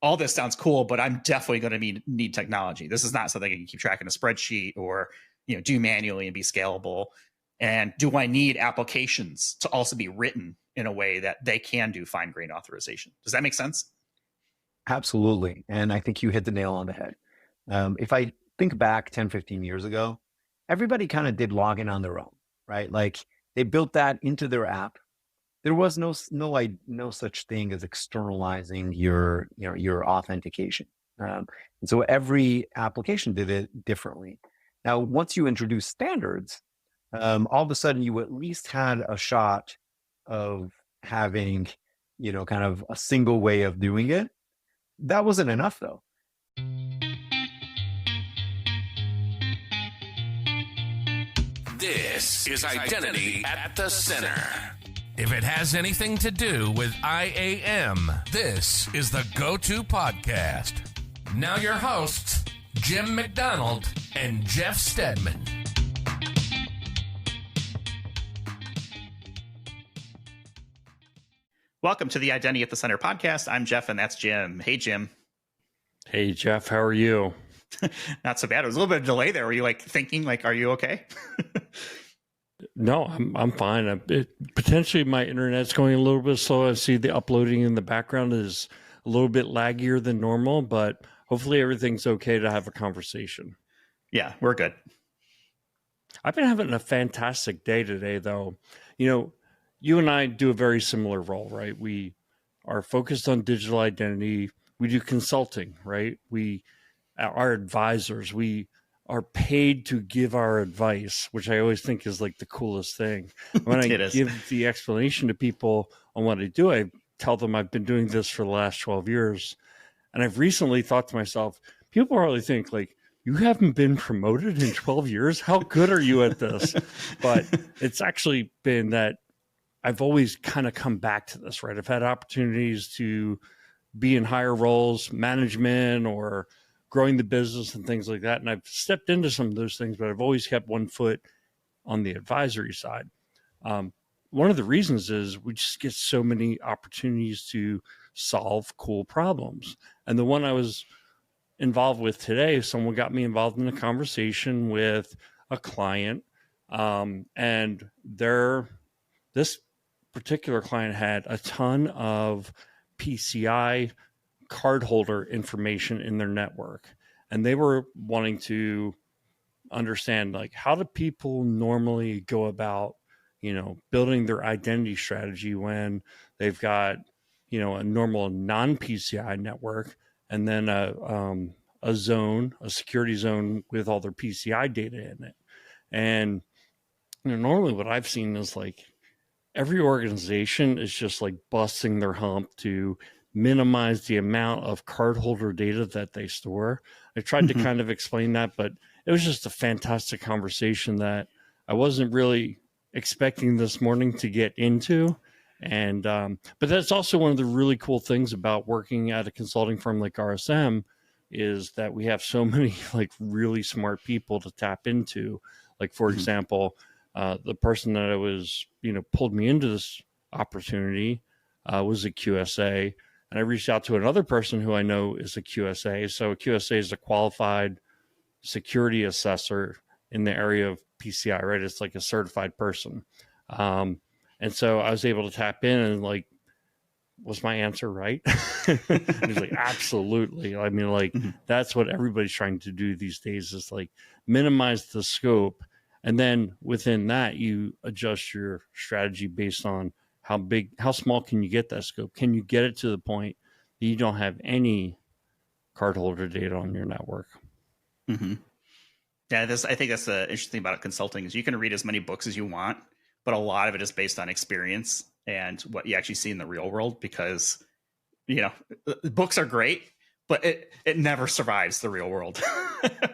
all this sounds cool, but I'm definitely going to need technology. This is not something I can keep track in a spreadsheet or, do manually and be scalable. And do I need applications to also be written in a way that they can do fine-grained authorization? Does that make sense? Absolutely. And I think you hit the nail on the head. If I think back 10, 15 years ago, everybody kind of did login on their own, right? Like they built that into their app. There was no such thing as externalizing your authentication. And so every application did it differently. Now, once you introduce standards, all of a sudden you at least had a shot of having, kind of a single way of doing it. That wasn't enough though. This is Identity at the Center. If it has anything to do with IAM, this is the go-to podcast. Now your hosts, Jim McDonald and Jeff Steadman. Welcome to the Identity at the Center podcast. I'm Jeff, and that's Jim. Hey, Jim. Hey, Jeff. How are you? Not so bad. It was a little bit of delay there. Were you thinking, are you okay? No, I'm fine. Potentially my internet's going a little bit slow. I see the uploading in the background is a little bit laggier than normal, but hopefully everything's okay to have a conversation. Yeah, we're good. I've been having a fantastic day today, though. You and I do a very similar role, right? We are focused on digital identity. We do consulting, right? We are advisors. We are paid to give our advice, which I always think is like the coolest thing. When I give the explanation to people on what I do, I tell them I've been doing this for the last 12 years. And I've recently thought to myself, people probably think you haven't been promoted in 12 years. How good are you at this? But it's actually been that I've always kind of come back to this, right? I've had opportunities to be in higher roles, management or growing the business and things like that. And I've stepped into some of those things, but I've always kept one foot on the advisory side. One of the reasons is we just get so many opportunities to solve cool problems. And the one I was involved with today, someone got me involved in a conversation with a client. And this particular client had a ton of PCI cardholder information in their network. And they were wanting to understand, how do people normally go about, building their identity strategy when they've got, a normal non-PCI network and then a security zone with all their PCI data in it. And, normally what I've seen is every organization is just busting their hump to minimize the amount of cardholder data that they store. I tried to kind of explain that, but it was just a fantastic conversation that I wasn't really expecting this morning to get into. And, but that's also one of the really cool things about working at a consulting firm like RSM is that we have so many really smart people to tap into. For example, the person that I was, pulled me into this opportunity was a QSA. And I reached out to another person who I know is a QSA. So a QSA is a qualified security assessor in the area of PCI, right? It's like a certified person. And so I was able to tap in and was my answer right? He's like, absolutely. I mean, that's what everybody's trying to do these days is minimize the scope. And then within that, you adjust your strategy based on how small can you get that scope? Can you get it to the point that you don't have any cardholder data on your network? Mm-hmm. Yeah, I think that's the interesting thing about consulting is you can read as many books as you want, but a lot of it is based on experience and what you actually see in the real world because, books are great, but it never survives the real world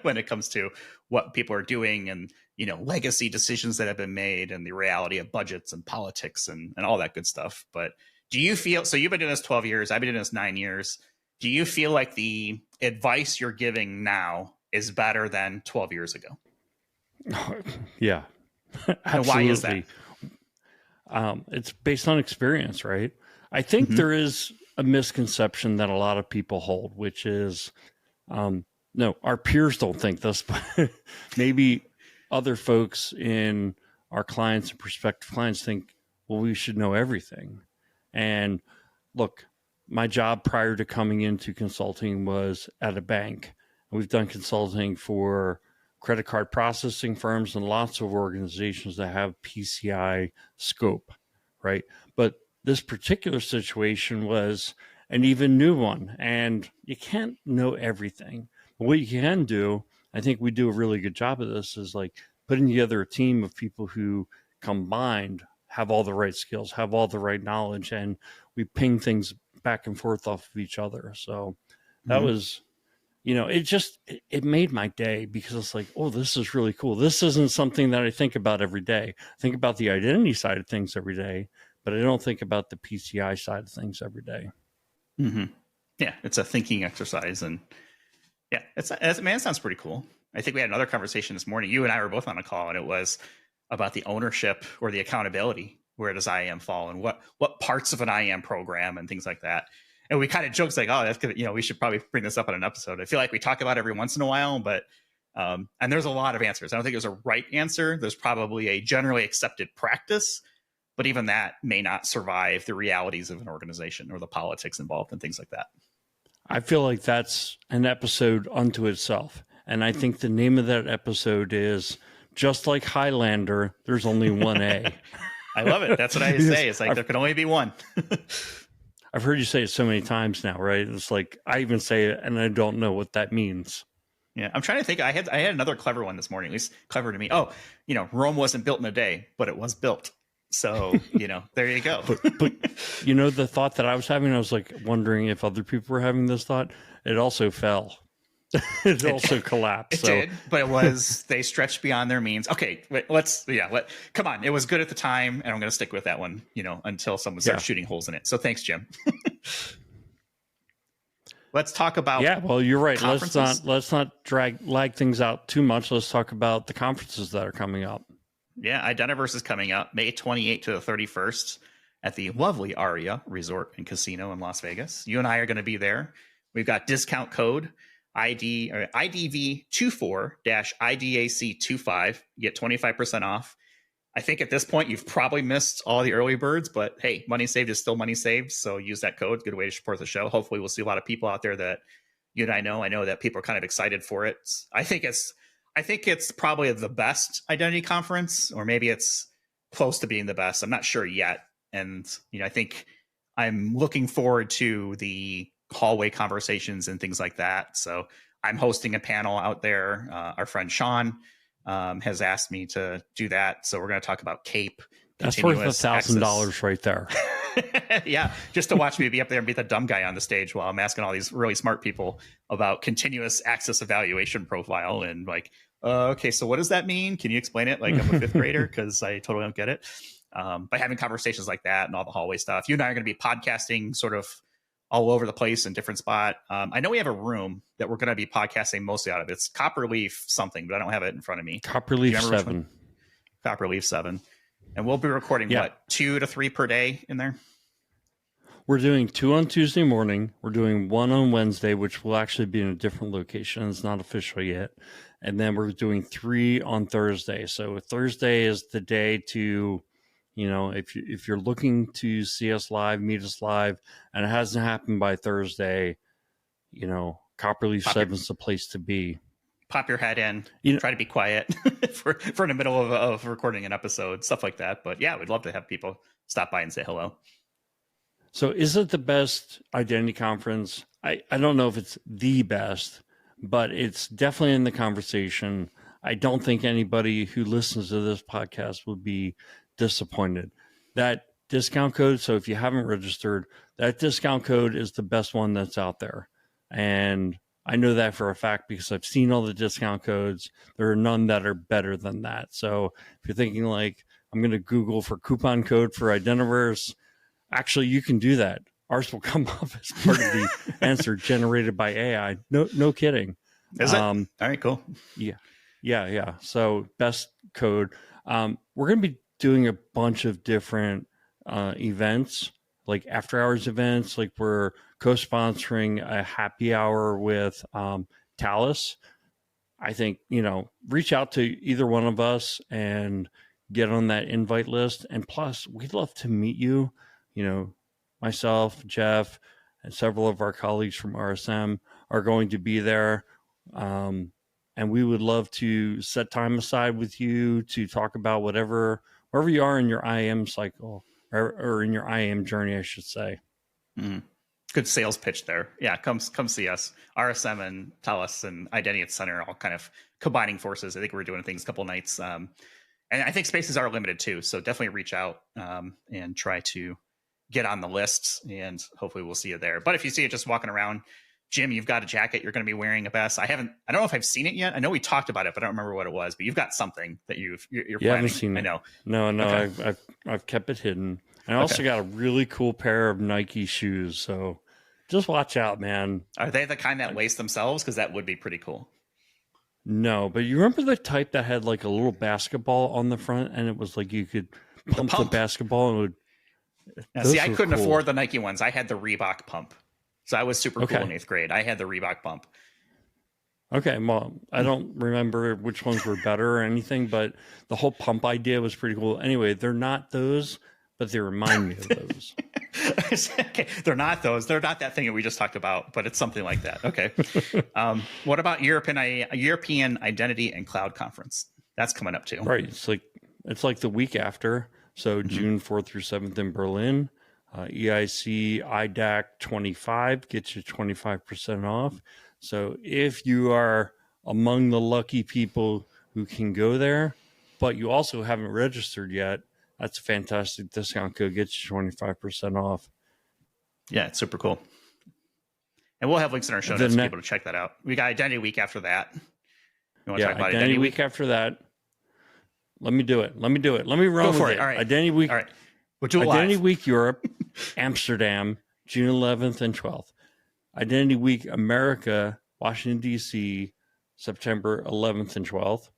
when it comes to what people are doing and, legacy decisions that have been made and the reality of budgets and politics and all that good stuff. But do you feel, so you've been doing this 12 years, I've been doing this 9 years. Do you feel like the advice you're giving now is better than 12 years ago? Yeah, absolutely. And why is that? It's based on experience, right? I think there is a misconception that a lot of people hold, which is, no, our peers don't think this, but maybe other folks in our clients and prospective clients think, well, we should know everything. And look, my job prior to coming into consulting was at a bank. We've done consulting for credit card processing firms and lots of organizations that have PCI scope, right? But this particular situation was an even new one, and you can't know everything. But what you can do, I think we do a really good job of this, is like putting together a team of people who combined have all the right skills, have all the right knowledge, and we ping things back and forth off of each other. So that was, it made my day, because it's like, oh, this is really cool. This isn't something that I think about every day. I think about the identity side of things every day, but I don't think about the PCI side of things every day. Yeah, it's a thinking exercise. And yeah, it sounds pretty cool. I think we had another conversation this morning. You and I were both on a call, and it was about the ownership or the accountability. Where does IAM fall, and what parts of an IAM program and things like that? And we kind of jokes like, oh, that's good. We should probably bring this up on an episode. I feel like we talk about it every once in a while, but and there's a lot of answers. I don't think there's a right answer. There's probably a generally accepted practice, but even that may not survive the realities of an organization or the politics involved and things like that. I feel like that's an episode unto itself. And I think the name of that episode is Just Like Highlander, There's Only One A. I love it. That's what I say. It's like there can only be one. I've heard you say it so many times now, right? It's like I even say it and I don't know what that means. Yeah, I'm trying to think. I had another clever one this morning, at least clever to me. Oh, Rome wasn't built in a day, but it was built. So, there you go. but the thought that I was having, I was like wondering if other people were having this thought. It also fell. It also collapsed. It did, but they stretched beyond their means. Okay, wait, come on. It was good at the time, and I'm going to stick with that one, until someone starts shooting holes in it. So thanks, Jim. Let's talk about well, you're right. Let's not lag things out too much. Let's talk about the conferences that are coming up. Yeah, Identiverse is coming up May 28th to the 31st at the lovely Aria Resort and Casino in Las Vegas. You and I are going to be there. We've got discount code IDV24-IDAC25. You get 25% off. I think at this point you've probably missed all the early birds, but hey, money saved is still money saved. So use that code. Good way to support the show. Hopefully we'll see a lot of people out there that you and I know. I know that people are kind of excited for it. I think it's probably the best identity conference, or maybe it's close to being the best. I'm not sure yet. And, I think I'm looking forward to the hallway conversations and things like that. So I'm hosting a panel out there. Our friend Sean has asked me to do that. So we're going to talk about CAPE. That's worth $1,000 right there. Yeah, just to watch me be up there and be the dumb guy on the stage while I'm asking all these really smart people about continuous access evaluation profile and like, okay, so what does that mean? Can you explain it? Like I'm a fifth grader because I totally don't get it. By having conversations like that and all the hallway stuff, you and I are going to be podcasting sort of all over the place in different spot. I know we have a room that we're going to be podcasting mostly out of. It's Copperleaf something, but I don't have it in front of me. Copperleaf 7. Copperleaf 7. And we'll be recording, 2 to 3 per day in there? We're doing 2 on Tuesday morning. We're doing 1 on Wednesday, which will actually be in a different location. It's not official yet. And then we're doing 3 on Thursday. So Thursday is the day to, if you're looking to see us live, meet us live, and it hasn't happened by Thursday, Copperleaf 7 is the place to be. Pop your head in, try to be quiet for in the middle of recording an episode, stuff like that. But yeah, we'd love to have people stop by and say hello. So is it the best identity conference? I don't know if it's the best, but it's definitely in the conversation. I don't think anybody who listens to this podcast would be disappointed. That discount code, so if you haven't registered, that discount code is the best one that's out there. And I know that for a fact because I've seen all the discount codes. There are none that are better than that. So if you're thinking like, I'm going to Google for coupon code for Identiverse, actually, you can do that. Ours will come up as part of the answer generated by AI. No kidding. Is it? All right, cool. Yeah. So best code. We're going to be doing a bunch of different events like after hours events, like we're co-sponsoring a happy hour with Talus. I think, reach out to either one of us and get on that invite list. And plus, we'd love to meet you. Myself, Jeff, and several of our colleagues from RSM are going to be there. And we would love to set time aside with you to talk about wherever you are in your IAM cycle or in your IAM journey, I should say. Mm. Good sales pitch there. Yeah, come see us. RSM and Talus and Identity at Center all kind of combining forces. I think we're doing things a couple nights. And I think spaces are limited too. So definitely reach out and try to get on the list, and hopefully we'll see you there. But if you see it just walking around, Jim, you've got a jacket you're going to be wearing a vest. I don't know if I've seen it yet. I know we talked about it, but I don't remember what it was. But you've got something that you're planning. I haven't seen it. I know. No, Okay. I've kept it hidden. And I also got a really cool pair of Nike shoes. So just watch out, man. Are they the kind that lace themselves? Because that would be pretty cool. No, but you remember the type that had like a little basketball on the front, and it was like you could pump the basketball and it would. Now, see, I couldn't afford the Nike ones. I had the Reebok pump. So I was super cool in 8th grade. I had the Reebok pump. Okay, well, I don't remember which ones were better or anything, but the whole pump idea was pretty cool. Anyway, they're not those, but they remind me of those. Okay, they're not those. They're not that thing that we just talked about, but it's something like that. Okay. What about European Identity and Cloud Conference? That's coming up too. Right. It's like the week after. So June 4th through 7th in Berlin. EIC IDAC 25 gets you 25% off. So if you are among the lucky people who can go there, but you also haven't registered yet, that's a fantastic discount code. Gets you 25% off. Yeah, it's super cool. And we'll have links in our show notes for people to check that out. We got Identity Week after that. You want to talk about Identity Week after that? Let me do it. Let me run with it. All right. Identity Week. All right. We'll do it Identity live. Week Europe, Amsterdam, June 11th and 12th. Identity Week America, Washington, D.C., September 11th and 12th.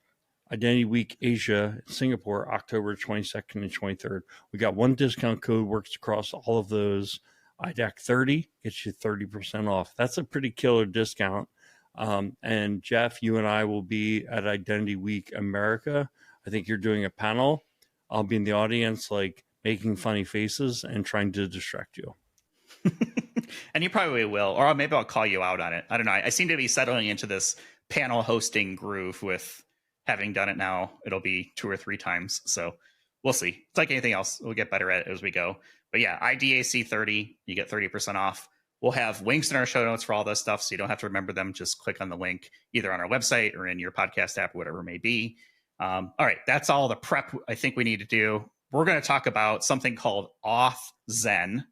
Identity Week Asia, Singapore, October 22nd and 23rd. We got one discount code, works across all of those. IDAC 30 gets you 30% off. That's a pretty killer discount. And Jeff, you and I will be at Identity Week America. I think you're doing a panel. I'll be in the audience, like making funny faces and trying to distract you. And you probably will, or maybe I'll call you out on it. I don't know. I seem to be settling into this panel hosting groove with having done it now. It'll be 2 or 3 times. So we'll see. It's like anything else. We'll get better at it as we go. But yeah, IDAC 30, you get 30% off. We'll have links in our show notes for all this stuff, so you don't have to remember them. Just click on the link either on our website or in your podcast app, whatever it may be. All right, that's all the prep I think we need to do. We're going to talk about something called AuthZEN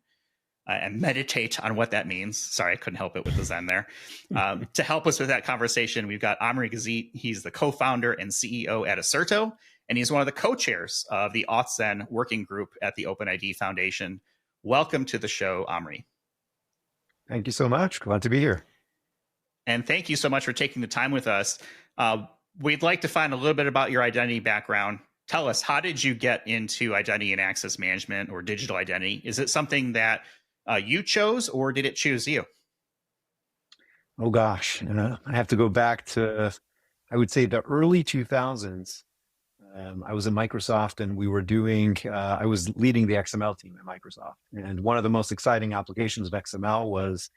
and meditate on what that means. Sorry, I couldn't help it with the Zen there. To help us with that conversation, we've got Omri Gazit. He's the co-founder and CEO at Aserto, and he's one of the co-chairs of the AuthZEN working group at the OpenID Foundation. Welcome to the show, Omri. Thank you so much. Glad to be here. And thank you so much for taking the time with us. We'd like to find a little bit about your identity background. Tell us, how did you get into identity and access management or digital identity? Is it something that you chose, or did it choose you? Oh, gosh. I have to go back to, I would say, the early 2000s. I was at Microsoft, and we were doing, I was leading the XML team at Microsoft. And one of the most exciting applications of XML was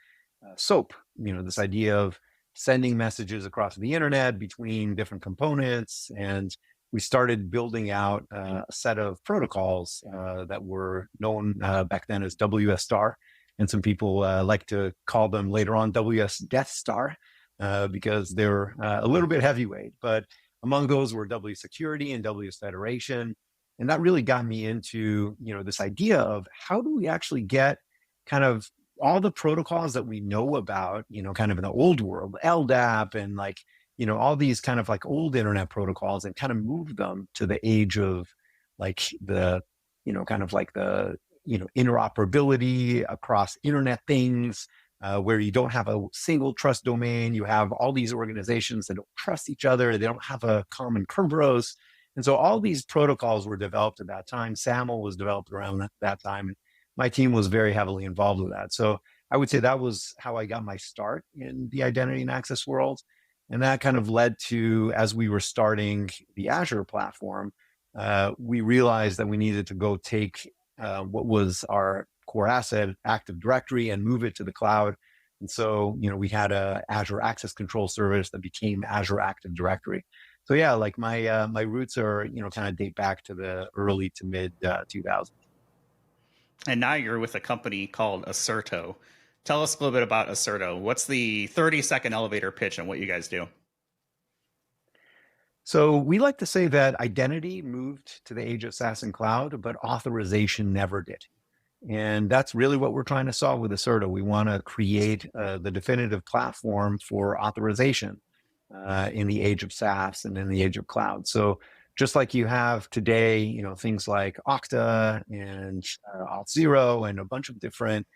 SOAP, this idea of sending messages across the internet between different components. And we started building out a set of protocols that were known back then as WS Star. And some people like to call them later on WS Death Star because they're a little bit heavyweight. But among those were W Security and W Federation. And that really got me into, this idea of how do we actually get kind of all the protocols that we know about, kind of in the old world, LDAP and all these kind of like old internet protocols, and kind of move them to the age of like the, kind of like the, interoperability across internet things, where you don't have a single trust domain. You have all these organizations that don't trust each other. They don't have a common Kerberos. And so all these protocols were developed at that time. SAML was developed around that time. my team was very heavily involved with that. So I would say that was how I got my start in the identity and access world. And that kind of led to, as we were starting the Azure platform, we realized that we needed to go take what was our core asset, Active Directory, and move it to the cloud. And so, we had a Azure Access Control service that became Azure Active Directory. So yeah, like my roots are, kind of date back to the early to mid 2000s. And now you're with a company called Aserto. Tell us a little bit about Aserto. What's the 30-second elevator pitch on what you guys do? So we like to say that identity moved to the age of SaaS and cloud, but authorization never did. And that's really what we're trying to solve with Aserto. We want to create the definitive platform for authorization in the age of SaaS and in the age of cloud. So just like you have today, things like Okta and AuthZEN and a bunch of different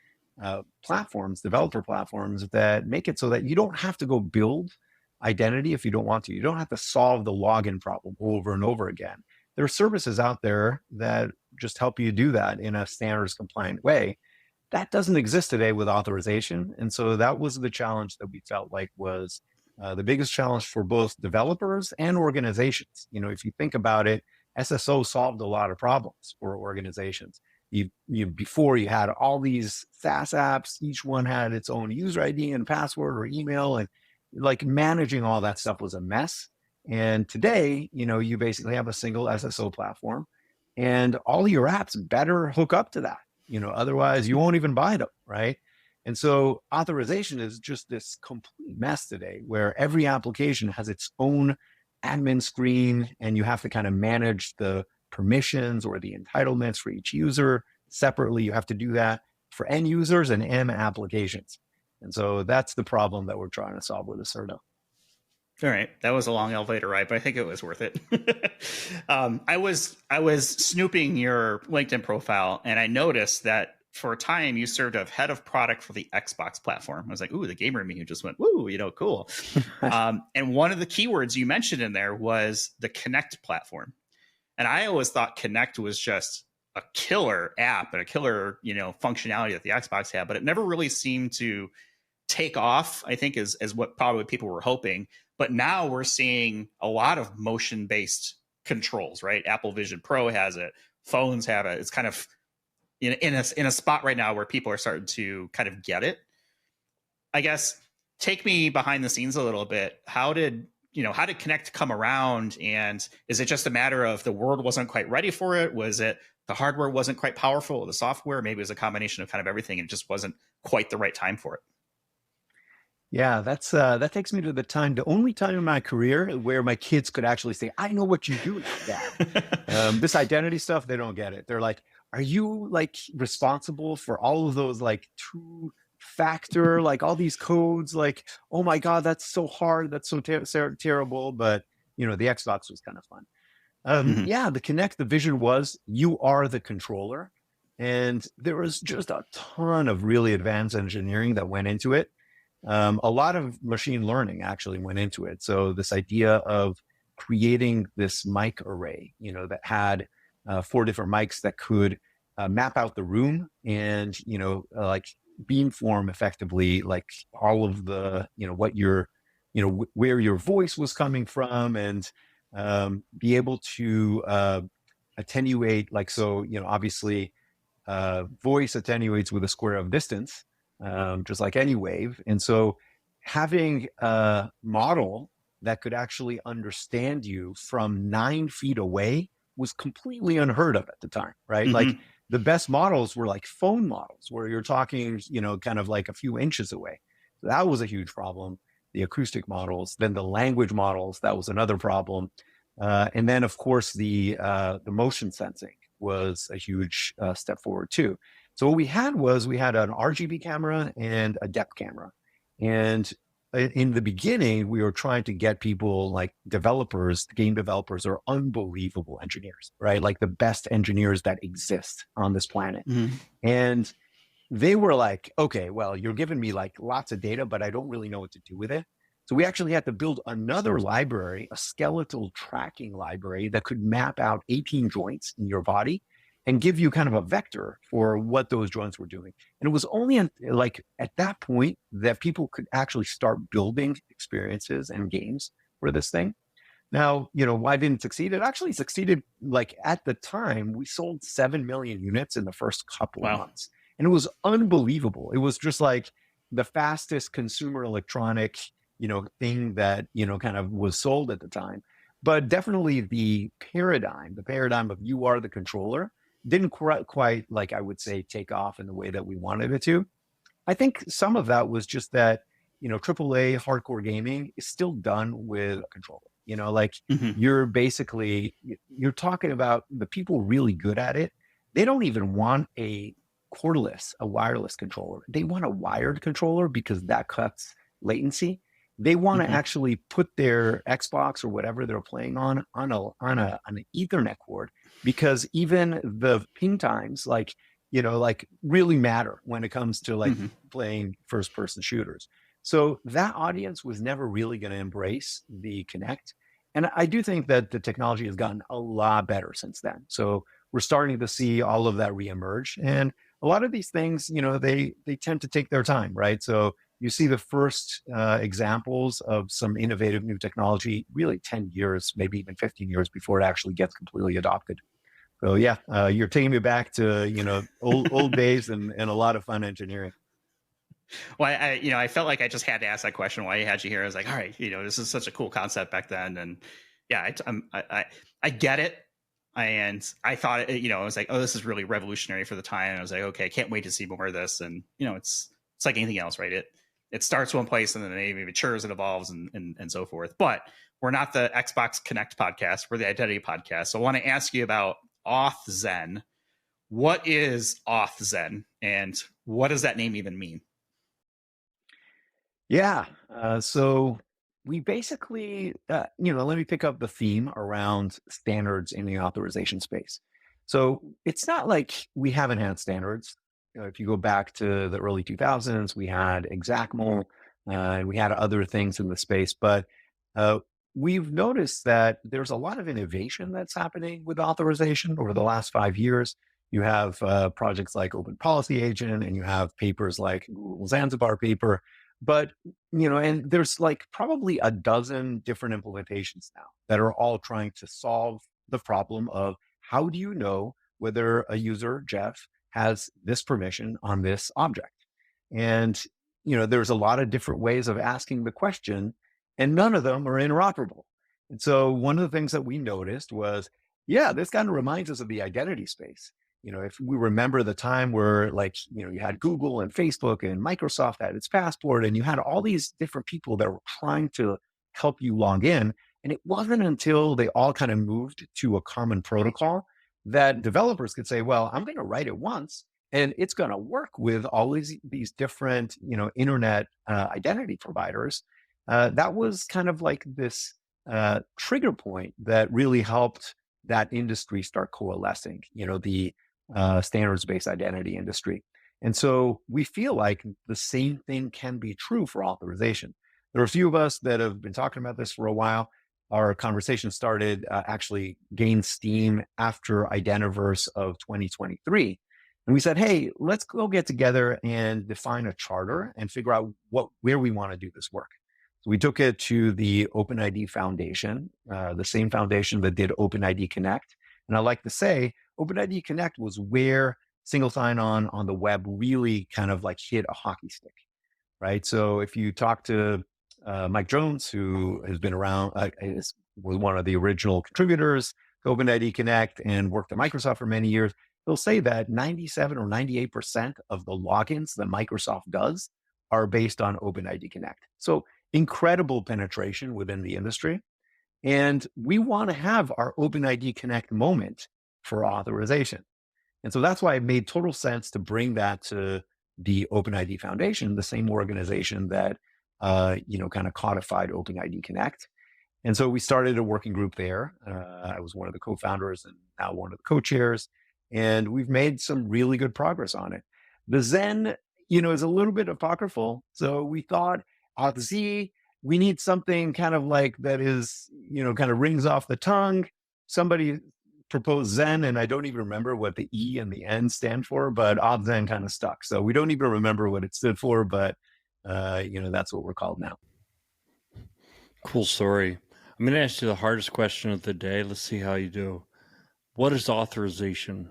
platforms, developer platforms that make it so that you don't have to go build identity if you don't want to. You don't have to solve the login problem over and over again. There are services out there that just help you do that in a standards compliant way. That doesn't exist today with authorization. And so that was the challenge that we felt like was the biggest challenge for both developers and organizations. If you think about it, SSO solved a lot of problems for organizations. Before you had all these SaaS apps, each one had its own user ID and password or email, and like managing all that stuff was a mess. And today, you basically have a single SSO platform, and all your apps better hook up to that. Otherwise you won't even buy them, right? And so authorization is just this complete mess today, where every application has its own admin screen, and you have to kind of manage the permissions or the entitlements for each user separately. You have to do that for end users and M applications. And so that's the problem that we're trying to solve with Aserto. All right, that was a long elevator ride, but I think it was worth it. I was snooping your LinkedIn profile, and I noticed that for a time you served as head of product for the Xbox platform. I was like, "Ooh, the gamer in me who just went, woo, cool." And one of the keywords you mentioned in there was the Connect platform, and I always thought Connect was just a killer app and a killer functionality that the Xbox had, but it never really seemed to take off, I think, as what probably people were hoping. But now we're seeing a lot of motion-based controls, right? Apple Vision Pro has it. Phones have it. It's kind of in a spot right now where people are starting to kind of get it. I guess take me behind the scenes a little bit. How did Connect come around? And is it just a matter of the world wasn't quite ready for it? Was it the hardware wasn't quite powerful, the software? Maybe it was a combination of kind of everything, and it just wasn't quite the right time for it. Yeah, that takes me to the only time in my career where my kids could actually say, "I know what you do, Dad." This identity stuff, they don't get it. They're like, "Are you like responsible for all of those like two-factor, like all these codes? Like, oh my God, that's so hard. That's so terrible." But the Xbox was kind of fun. Yeah, the vision was you are the controller, and there was just a ton of really advanced engineering that went into it. A lot of machine learning actually went into it. So this idea of creating this mic array, that had 4 different mics that could map out the room and, like beamform effectively, like all of the, what your, where your voice was coming from, and be able to attenuate, like, so, obviously voice attenuates with a square of distance. Just like any wave. And so having a model that could actually understand you from 9 feet away was completely unheard of at the time, right? Mm-hmm. Like the best models were like phone models where you're talking, kind of like a few inches away. So that was a huge problem. The acoustic models, then the language models, that was another problem. And then of course the motion sensing was a huge step forward too. So what we had an RGB camera and a depth camera. And in the beginning, we were trying to get people like developers, game developers are unbelievable engineers, right? Like the best engineers that exist on this planet. Mm-hmm. And they were like, okay, well, you're giving me like lots of data, but I don't really know what to do with it. So we actually had to build another library, a skeletal tracking library that could map out 18 joints in your body and give you kind of a vector for what those drones were doing. And it was only like at that point that people could actually start building experiences and games for this thing. Now, why didn't it succeed? It actually succeeded. Like at the time, we sold 7 million units in the first couple of months. And it was unbelievable. It was just like the fastest consumer electronic, thing that, kind of was sold at the time. But definitely the paradigm of you are the controller didn't quite, like I would say, take off in the way that we wanted it to. I think some of that was just that, AAA hardcore gaming is still done with a controller. Like you're talking about the people really good at it. They don't even want a wireless controller. They want a wired controller because that cuts latency. They want to actually put their Xbox or whatever they're playing on an Ethernet cord, because even the ping times, like really matter when it comes to like playing first person shooters. So that audience was never really going to embrace the Kinect. And I do think that the technology has gotten a lot better since then. So we're starting to see all of that reemerge. And a lot of these things, they tend to take their time, right? So you see the first examples of some innovative new technology really 10 years, maybe even 15 years before it actually gets completely adopted. So yeah, you're taking me back to, old days and a lot of fun engineering. Well, I felt like I just had to ask that question while I had you here. I was like, all right, this is such a cool concept back then. And yeah, I get it. And I thought, I was like, oh, this is really revolutionary for the time. And I was like, okay, I can't wait to see more of this. And, it's like anything else, right? It starts one place and then it matures and evolves and so forth. But we're not the Xbox Connect podcast. We're the identity podcast. So I want to ask you about AuthZEN. What is AuthZEN and what does that name even mean? Yeah. So we basically, let me pick up the theme around standards in the authorization space. So it's not like we haven't had standards. If you go back to the early 2000s, we had XACML, and we had other things in the space. But we've noticed that there's a lot of innovation that's happening with authorization over the last 5 years. You have projects like Open Policy Agent, and you have papers like Google Zanzibar paper. But, and there's like probably a dozen different implementations now that are all trying to solve the problem of how do you know whether a user, Jeff, has this permission on this object? And, there's a lot of different ways of asking the question, and none of them are interoperable. And so one of the things that we noticed was, yeah, this kind of reminds us of the identity space. If we remember the time where you had Google and Facebook and Microsoft had its passport, and you had all these different people that were trying to help you log in. And it wasn't until they all kind of moved to a common protocol that developers could say, well, I'm going to write it once and it's going to work with all these different, internet identity providers. That was kind of like this trigger point that really helped that industry start coalescing, the standards-based identity industry. And so we feel like the same thing can be true for authorization. There are a few of us that have been talking about this for a while. Our conversation started actually gained steam after Identiverse of 2023. And we said, hey, let's go get together and define a charter and figure out where we want to do this work. So we took it to the OpenID Foundation, the same foundation that did OpenID Connect. And I like to say, OpenID Connect was where single sign-on on the web really kind of like hit a hockey stick, right? So if you talk to Mike Jones, who has been around, was one of the original contributors to OpenID Connect and worked at Microsoft for many years, he'll say that 97 or 98% of the logins that Microsoft does are based on OpenID Connect. So incredible penetration within the industry. And we want to have our OpenID Connect moment for authorization. And so that's why it made total sense to bring that to the OpenID Foundation, the same organization that, kind of codified OpenID Connect. And so we started a working group there. I was one of the co-founders and now one of the co-chairs. And we've made some really good progress on it. The Zen, is a little bit apocryphal. So we thought, AuthZEN, we need something kind of like that is, kind of rings off the tongue. Somebody proposed Zen, and I don't even remember what the E and the N stand for, but AuthZEN kind of stuck. So we don't even remember what it stood for, but that's what we're called now. Cool story. I'm going to ask you the hardest question of the day. Let's see how you do. What is authorization?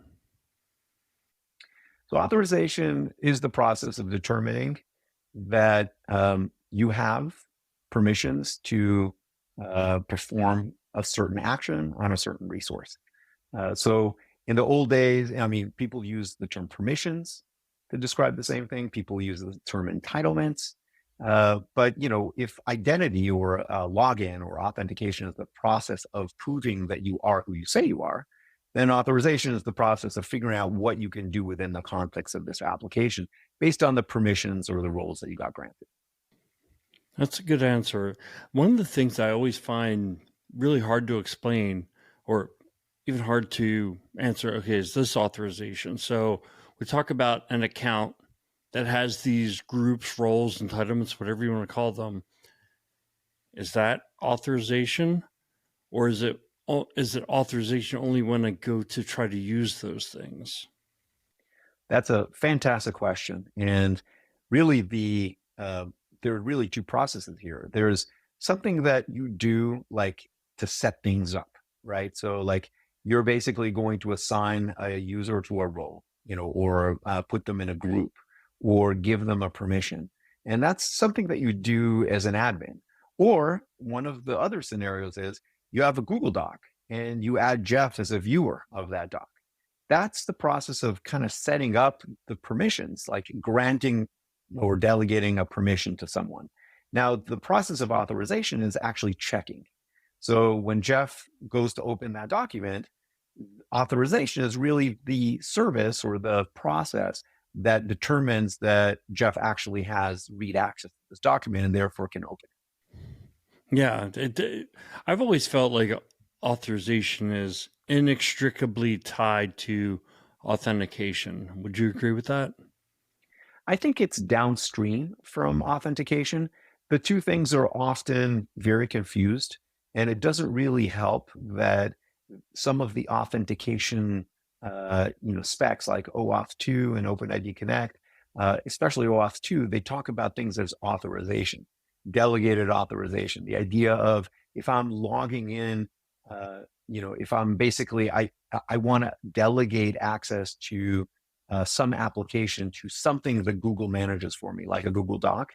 So authorization is the process of determining that you have permissions to perform a certain action on a certain resource. So in the old days, people use the term permissions to describe the same thing. People use the term entitlements. But if identity or login or authentication is the process of proving that you are who you say you are, then authorization is the process of figuring out what you can do within the context of this application based on the permissions or the roles that you got granted. That's a good answer. One of the things I always find really hard to explain, or even hard to answer, okay, is this authorization? So we talk about an account that has these groups, roles, entitlements, whatever you want to call them. Is that authorization, or is it authorization only when I go to try to use those things? That's a fantastic question. And really there are really two processes here. There's something that you do like to set things up, right? So like you're basically going to assign a user to a role, or put them in a group or give them a permission. And that's something that you do as an admin. Or one of the other scenarios is you have a Google Doc and you add Jeff as a viewer of that doc. That's the process of kind of setting up the permissions, like granting or delegating a permission to someone. Now, the process of authorization is actually checking. So when Jeff goes to open that document, authorization is really the service or the process that determines that Jeff actually has read access to this document and therefore can open it. Yeah, I've always felt like authorization is inextricably tied to authentication. Would you agree with that? I think it's downstream from authentication. The two things are often very confused, and it doesn't really help that some of the authentication specs like OAuth 2 and OpenID Connect, especially OAuth 2, they talk about things as authorization, delegated authorization. The idea of if I'm logging in, if I'm basically, I want to delegate access to some application to something that Google manages for me, like a Google Doc,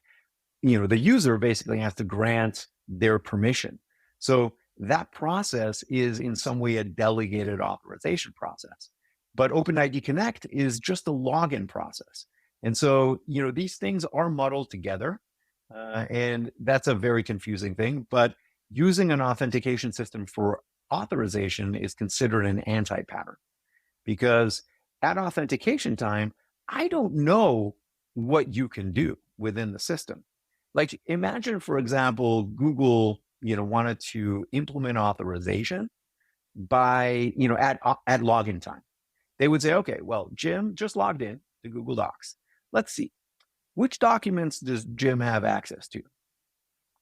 the user basically has to grant their permission. So that process is in some way a delegated authorization process. But OpenID Connect is just a login process. And so, these things are muddled together. And that's a very confusing thing. But using an authentication system for authorization is considered an anti-pattern, because at authentication time, I don't know what you can do within the system. Like imagine, for example, Google, wanted to implement authorization by, at login time. They would say, okay, well, Jim just logged in to Google Docs. Let's see, which documents does Jim have access to?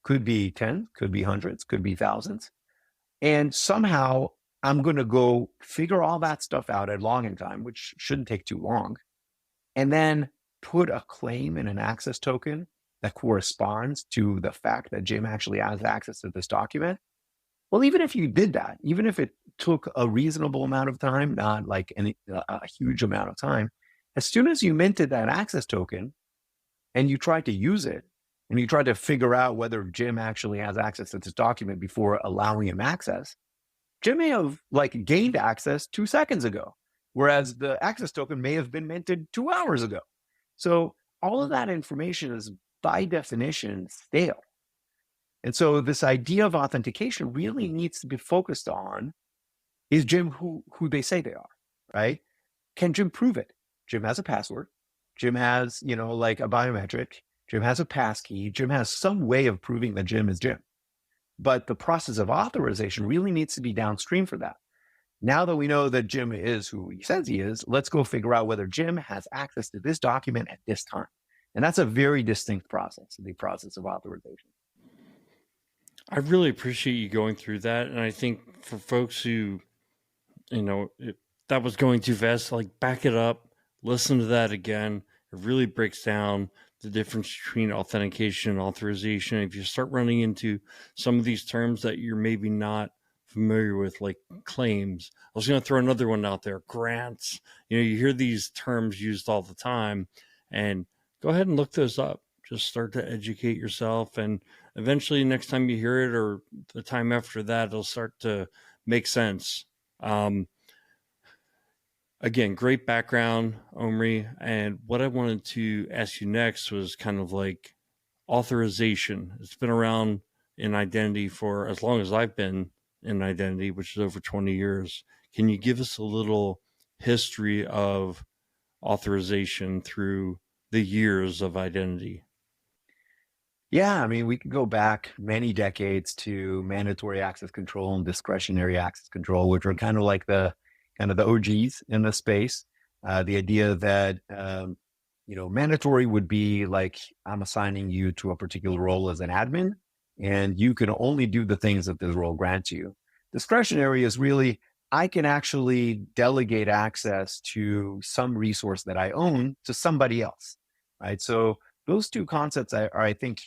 Could be 10, could be hundreds, could be thousands. And somehow I'm going to go figure all that stuff out at login time, which shouldn't take too long, and then put a claim in an access token that corresponds to the fact that Jim actually has access to this document. Well, even if you did that, even if it took a reasonable amount of time, not like a huge amount of time, as soon as you minted that access token and you tried to use it and you tried to figure out whether Jim actually has access to this document before allowing him access, Jim may have gained access 2 seconds ago, whereas the access token may have been minted 2 hours ago. So all of that information is by definition stale. And so this idea of authentication really needs to be focused on, is Jim who they say they are, right? Can Jim prove it? Jim has a password. Jim has, a biometric. Jim has a passkey. Jim has some way of proving that Jim is Jim. But the process of authorization really needs to be downstream for that. Now that we know that Jim is who he says he is, let's go figure out whether Jim has access to this document at this time. And that's a very distinct process, the process of authorization. I really appreciate you going through that. And I think for folks who that was going too fast. Like, back it up, listen to that again. It really breaks down the difference between authentication and authorization. If you start running into some of these terms that you're maybe not familiar with, like claims, I was going to throw another one out there, grants. You hear these terms used all the time, and go ahead and look those up. Just start to educate yourself, and eventually next time you hear it or the time after that, it'll start to make sense. Again, great background, Omri. And what I wanted to ask you next was kind of like authorization. It's been around in identity for as long as I've been in identity, which is over 20 years. Can you give us a little history of authorization through the years of identity? Yeah, I mean, we could go back many decades to mandatory access control and discretionary access control, which are kind of like the OGs in the space. The idea that mandatory would be like, I'm assigning you to a particular role as an admin, and you can only do the things that this role grants you. Discretionary is really, I can actually delegate access to some resource that I own to somebody else, right? So those two concepts are, I think,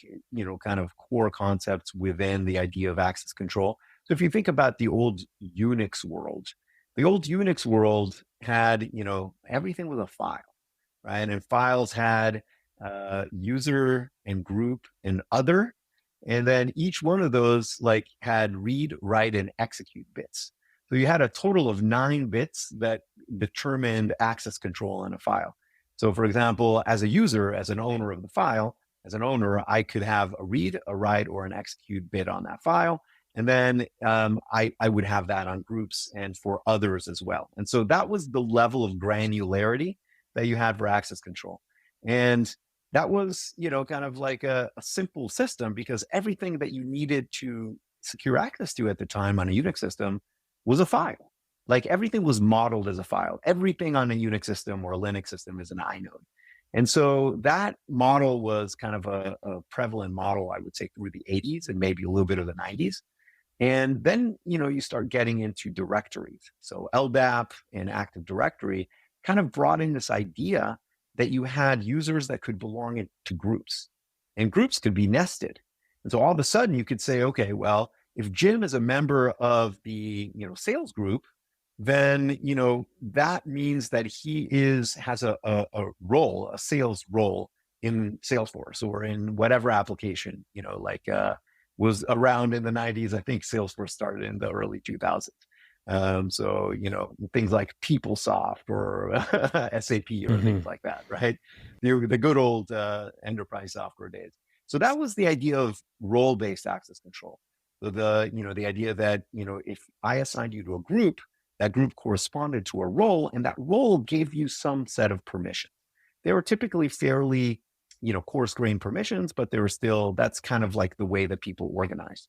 kind of core concepts within the idea of access control. So if you think about the old Unix world, had, everything was a file, right? And files had user and group and other. And then each one of those had read, write, and execute bits. So you had a total of 9 bits that determined access control on a file. So for example, as a user, as an owner of the file, I could have a read, a write, or an execute bit on that file. And then I would have that on groups and for others as well. And so that was the level of granularity that you had for access control. And that was, kind of like a simple system, because everything that you needed to secure access to at the time on a Unix system was a file. Like, everything was modeled as a file. Everything on a Unix system or a Linux system is an inode. And so that model was kind of a prevalent model, I would say, through the 80s and maybe a little bit of the 90s. And then, you start getting into directories. So LDAP and Active Directory kind of brought in this idea that you had users that could belong to groups, and groups could be nested. And so all of a sudden you could say, okay, well, if Jim is a member of the, sales group, then, that means that he has a role, a sales role in Salesforce or in whatever application, was around in the 90s. I think Salesforce started in the early 2000s. So, things like PeopleSoft or SAP or things like that, right? The good old enterprise software days. So that was the idea of role-based access control. So the idea that, if I assigned you to a group, that group corresponded to a role, and that role gave you some set of permissions. They were typically fairly, coarse-grained permissions, but they were still, that's kind of like the way that people organized.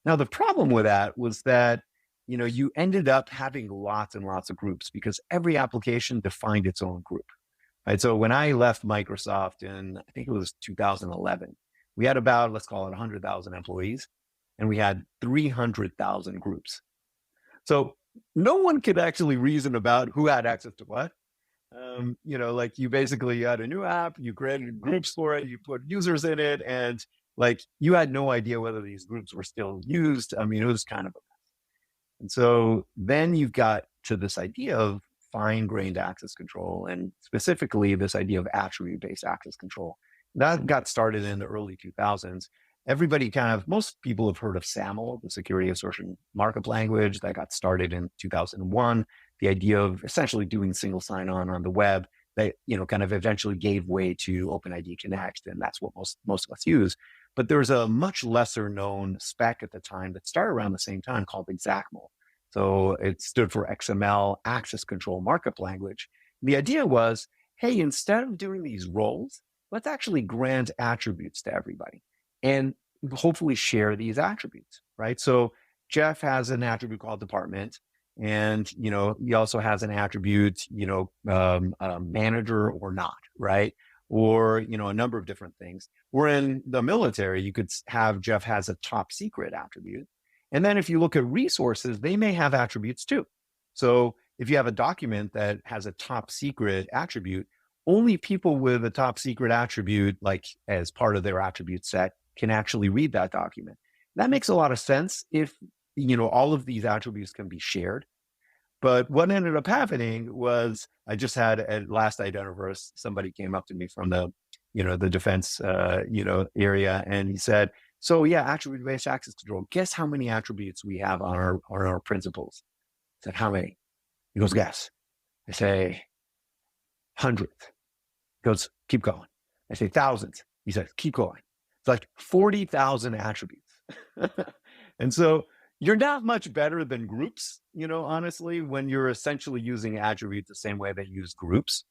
Now, the problem with that was that, you ended up having lots and lots of groups because every application defined its own group, right? So when I left Microsoft in, I think it was 2011, we had about, let's call it 100,000 employees, and we had 300,000 groups. So no one could actually reason about who had access to what. You basically had a new app, you created groups for it, you put users in it, and you had no idea whether these groups were still used. I mean, it was kind of a mess. And so then you've got to this idea of fine-grained access control, and specifically this idea of attribute-based access control. That got started in the early 2000s. Most people have heard of SAML, the security assertion markup language that got started in 2001. The idea of essentially doing single sign-on on the web that, kind of eventually gave way to OpenID Connect, and that's what most of us use. But there's a much lesser known spec at the time that started around the same time called XACML. So it stood for XML Access Control Markup Language. The idea was, hey, instead of doing these roles, let's actually grant attributes to everybody and hopefully share these attributes, right? So Jeff has an attribute called department, and, he also has an attribute, manager or not, right? Or, a number of different things. Where in the military, you could have Jeff has a top secret attribute. And then if you look at resources, they may have attributes too. So if you have a document that has a top secret attribute, only people with a top secret attribute, like as part of their attribute set, can actually read that document. That makes a lot of sense if, all of these attributes can be shared. But what ended up happening was I just had at last Identiverse, somebody came up to me from the defense, area, and he said, "So yeah, attribute-based access control. Guess how many attributes we have on our principles?" I said, "How many?" He goes, "Guess." I say, "Hundreds." He goes, "Keep going." I say, "Thousands." He says, "Keep going." It's like 40,000 attributes. And so you're not much better than groups, honestly, when you're essentially using attributes the same way that you use groups.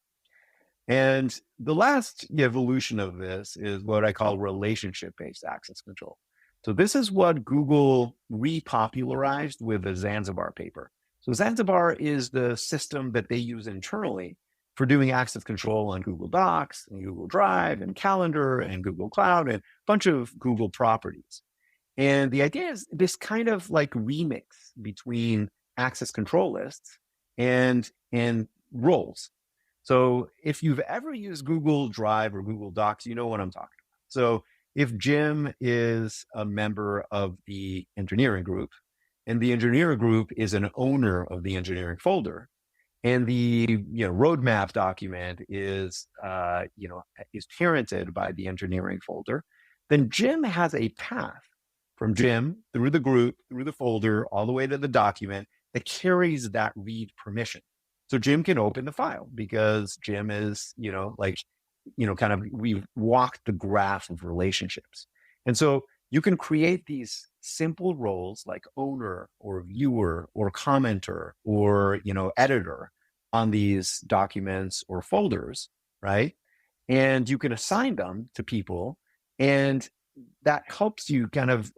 And the last evolution of this is what I call relationship-based access control. So this is what Google repopularized with the Zanzibar paper. So Zanzibar is the system that they use internally for doing access control on Google Docs and Google Drive and Calendar and Google Cloud and a bunch of Google properties. And the idea is this kind of like remix between access control lists and roles. So if you've ever used Google Drive or Google Docs, you know what I'm talking about. So if Jim is a member of the engineering group and the engineering group is an owner of the engineering folder, and the roadmap document is is parented by the engineering folder, then Jim has a path from Jim through the group, through the folder, all the way to the document that carries that read permission. So Jim can open the file because Jim is, we've walked the graph of relationships. And so you can create these simple roles like owner or viewer or commenter or, editor on these documents or folders, right? And you can assign them to people, and that helps you kind of,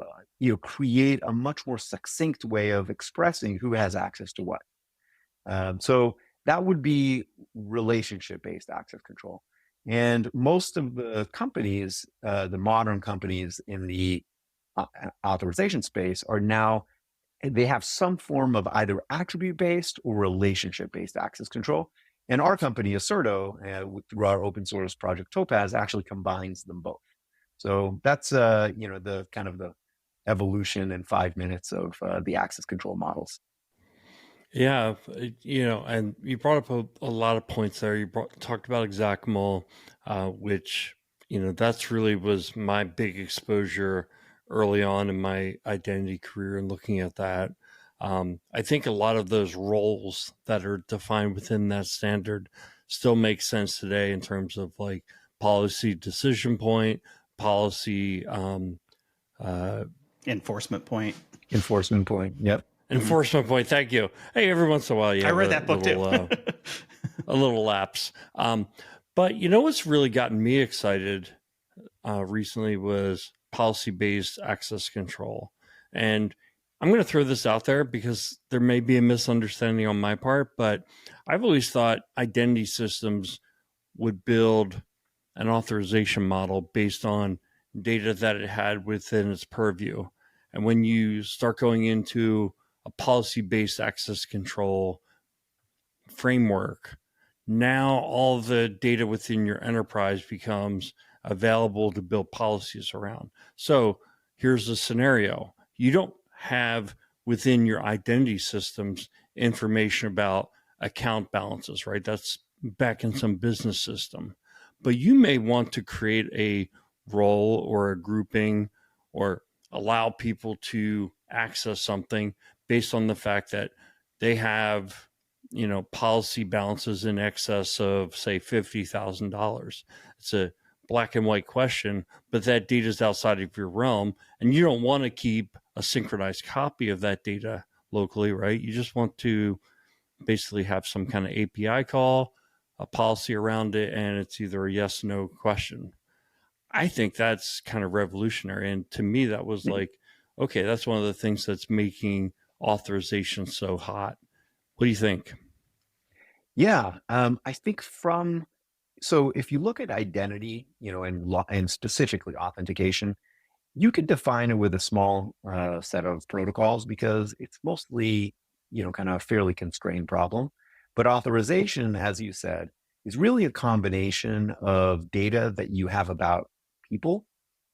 create a much more succinct way of expressing who has access to what. So that would be relationship-based access control. And most of the companies, the modern companies in the authorization space are now, they have some form of either attribute-based or relationship-based access control. And our company, Aserto, through our open source project Topaz, actually combines them both. So that's, the kind of the evolution in 5 minutes of the access control models. Yeah, and you brought up a lot of points there. You talked about XACML, which, that's really was my big exposure early on in my identity career and looking at that. I think a lot of those roles that are defined within that standard still make sense today in terms of like policy decision point, policy enforcement point. Enforcement point, yep. Enforcement point. Thank you. Hey, every once in a while, I read that book too. A little lapse. But what's really gotten me excited recently was policy-based access control. And I'm going to throw this out there because there may be a misunderstanding on my part, but I've always thought identity systems would build an authorization model based on data that it had within its purview. And when you start going into a policy-based access control framework, now all the data within your enterprise becomes available to build policies around. So here's the scenario. You don't have within your identity systems information about account balances, right? That's back in some business system. But you may want to create a role or a grouping or allow people to access something based on the fact that they have, policy balances in excess of, say, $50,000. It's a black and white question, but that data is outside of your realm, and you don't want to keep a synchronized copy of that data locally, right? You just want to basically have some kind of API call, a policy around it, and it's either a yes, no question. I think that's kind of revolutionary. And to me, that was like, okay, that's one of the things that's making authorization so hot. What do you think? Yeah, I think so if you look at identity, and specifically authentication, you could define it with a small set of protocols because it's mostly, kind of a fairly constrained problem. But authorization, as you said, is really a combination of data that you have about people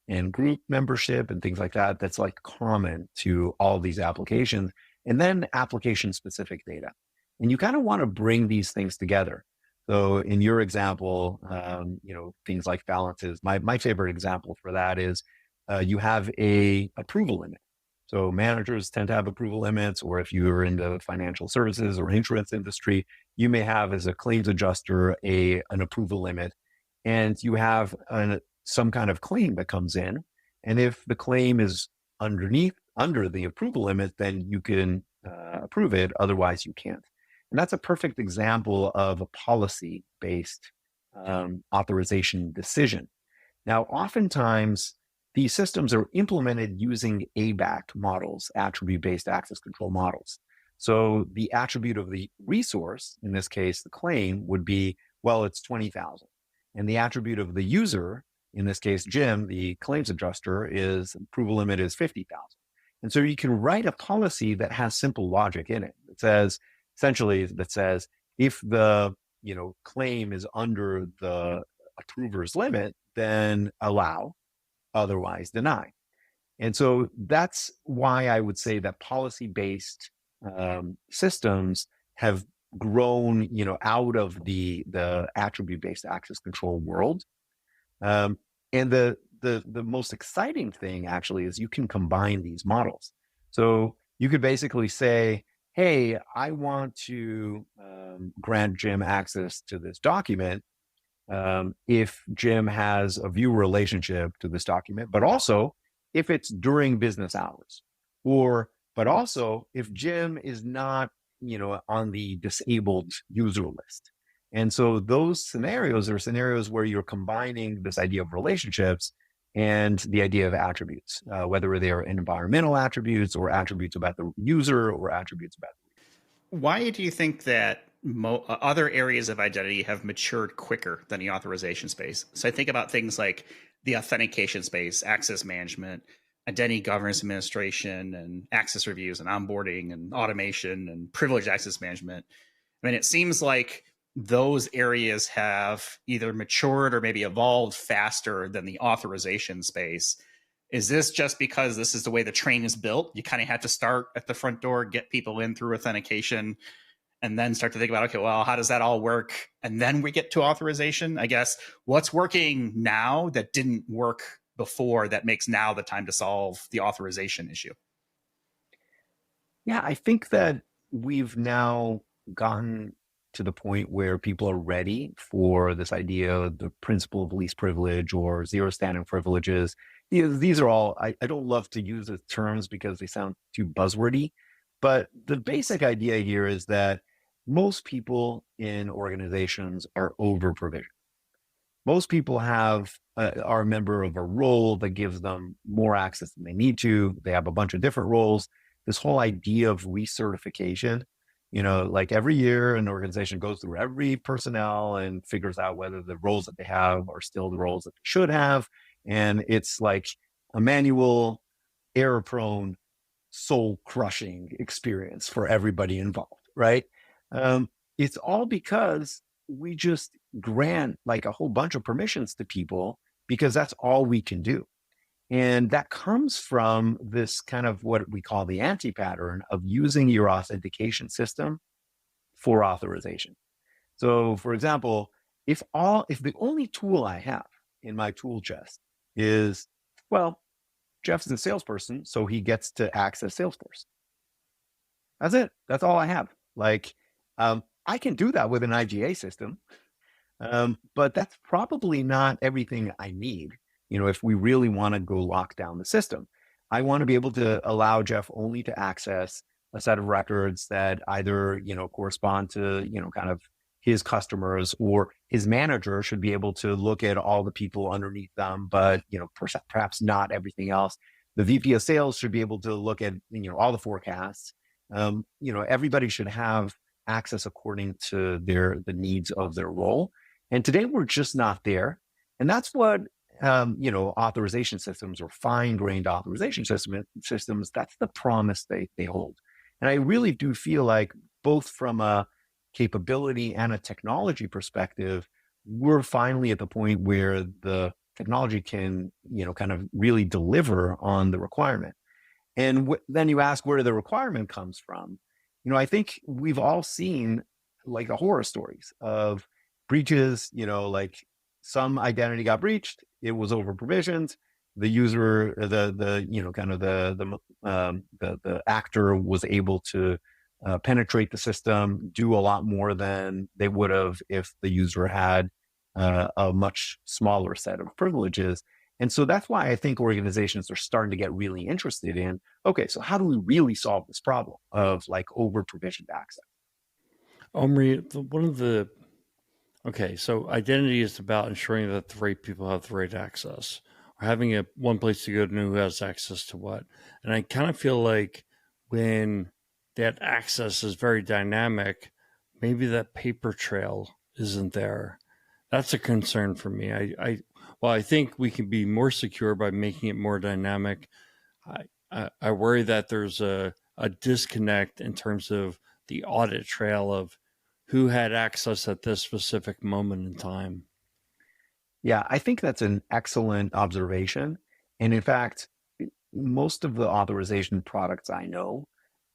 and group membership and things like that. That's like common to all these applications, and then application specific data. And you kind of want to bring these things together. So in your example, things like balances. My favorite example for that is you have a approval limit. So managers tend to have approval limits, or if you're in the financial services or insurance industry, you may have as a claims adjuster an approval limit, and you have some kind of claim that comes in. And if the claim is under the approval limit, then you can approve it. Otherwise, you can't. And that's a perfect example of a policy-based authorization decision. Now, oftentimes, these systems are implemented using ABAC models, attribute-based access control models. So the attribute of the resource, in this case, the claim, would be, well, it's 20,000. And the attribute of the user, in this case, Jim, the claims adjuster, is approval limit is 50,000. And so you can write a policy that has simple logic in it. It says, essentially, if the claim is under the approver's limit, then allow, otherwise deny. And so that's why I would say that policy-based systems have grown, out of the attribute-based access control world. And the most exciting thing actually is you can combine these models. So you could basically say, hey, I want to grant Jim access to this document if Jim has a view relationship to this document, but also if it's during business hours, but also if Jim is not, on the disabled user list. And so those scenarios are scenarios where you're combining this idea of relationships and the idea of attributes, whether they are environmental attributes or attributes about the user or attributes about the Why do you think that other areas of identity have matured quicker than the authorization space? So I think about things like the authentication space, access management, identity governance administration, and access reviews and onboarding and automation and privileged access management. I mean, it seems like those areas have either matured or maybe evolved faster than the authorization space. Is this just because this is the way the train is built? You kind of have to start at the front door, get people in through authentication, and then start to think about, okay, well, how does that all work? And then we get to authorization. I guess what's working now that didn't work before that makes now the time to solve the authorization issue? Yeah, I think that we've now gotten to the point where people are ready for this idea of the principle of least privilege or zero standing privileges. These are all, I don't love to use the terms because they sound too buzzwordy, but the basic idea here is that most people in organizations are over provisioned. Most people are a member of a role that gives them more access than they need to. They have a bunch of different roles. This whole idea of recertification, like every year an organization goes through every personnel and figures out whether the roles that they have are still the roles that they should have. And it's like a manual, error-prone, soul-crushing experience for everybody involved, right? It's all because we just grant like a whole bunch of permissions to people because that's all we can do. And that comes from this kind of what we call the anti-pattern of using your authentication system for authorization. So for example, if the only tool I have in my tool chest is, well, Jeff's a salesperson, so he gets to access Salesforce. That's it. That's all I have. I can do that with an IGA system, but that's probably not everything I need. If we really want to go lock down the system, I want to be able to allow Jeff only to access a set of records that either, correspond to, kind of his customers, or his manager should be able to look at all the people underneath them, but, perhaps not everything else. The VP of sales should be able to look at, all the forecasts. Everybody should have access according to the needs of their role. And today we're just not there. And that's what, authorization systems or fine-grained authorization systems, that's the promise they hold. And I really do feel like both from a capability and a technology perspective, we're finally at the point where the technology can, kind of really deliver on the requirement. And then you ask where the requirement comes from. I think we've all seen like the horror stories of breaches, like some identity got breached, it was over provisioned, the user, kind of the actor was able to penetrate the system, do a lot more than they would have if the user had a much smaller set of privileges. And so that's why I think organizations are starting to get really interested in, okay, so how do we really solve this problem of like over provisioned access? Omri, so identity is about ensuring that the right people have the right access, or having one place to go to know who has access to what. And I kind of feel like when that access is very dynamic, maybe that paper trail isn't there. That's a concern for me. I think we can be more secure by making it more dynamic. I worry that there's a disconnect in terms of the audit trail of who had access at this specific moment in time. Yeah, I think that's an excellent observation. And in fact, most of the authorization products I know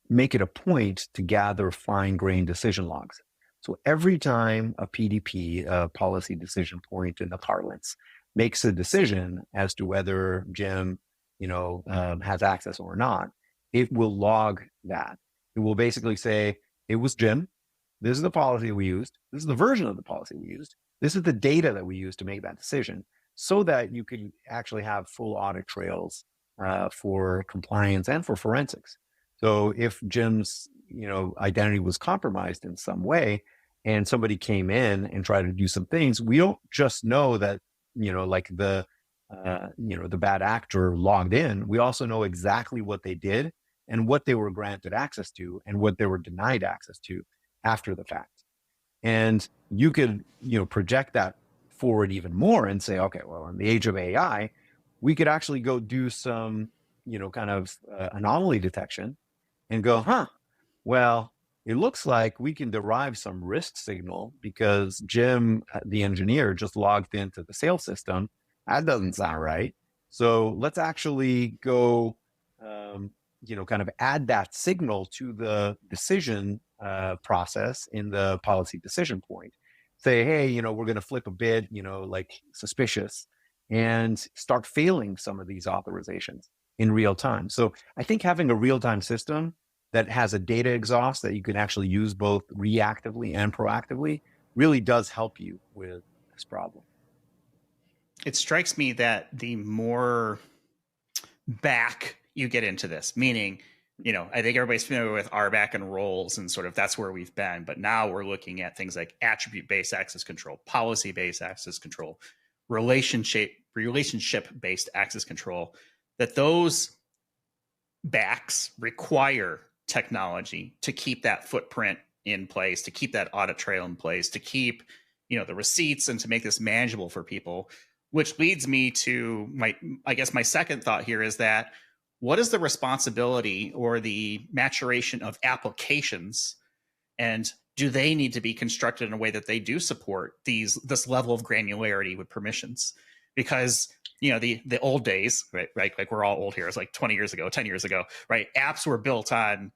make it a point to gather fine-grained decision logs. So every time a PDP, a policy decision point in the parlance, makes a decision as to whether Jim, has access or not, it will log that. It will basically say, it was Jim. This is the policy we used. This is the version of the policy we used. This is the data that we used to make that decision, so that you can actually have full audit trails for compliance and for forensics. So if Jim's, identity was compromised in some way, and somebody came in and tried to do some things, we don't just know that, like the bad actor logged in. We also know exactly what they did and what they were granted access to and what they were denied access to after the fact. And you could, project that forward even more and say, okay, well, in the age of AI, we could actually go do some, kind of anomaly detection and go, well, it looks like we can derive some risk signal because Jim, the engineer, just logged into the sales system. That doesn't sound right. So let's actually go, kind of add that signal to the decision process in the policy decision point. Say, hey, we're going to flip a bit, like suspicious, and start failing some of these authorizations in real time. So I think having a real-time system that has a data exhaust that you can actually use both reactively and proactively really does help you with this problem. It strikes me that the more back you get into this, meaning, I think everybody's familiar with RBAC and roles and sort of that's where we've been. But now we're looking at things like attribute-based access control, policy-based access control, relationship-based access control, that those backs require technology to keep that footprint in place, to keep that audit trail in place, to keep, the receipts and to make this manageable for people, which leads me to my second thought here is that what is the responsibility or the maturation of applications, and do they need to be constructed in a way that they do support this level of granularity with permissions? Because the old days, right? Like we're all old here. It's like 20 years ago, 10 years ago, right? Apps were built on,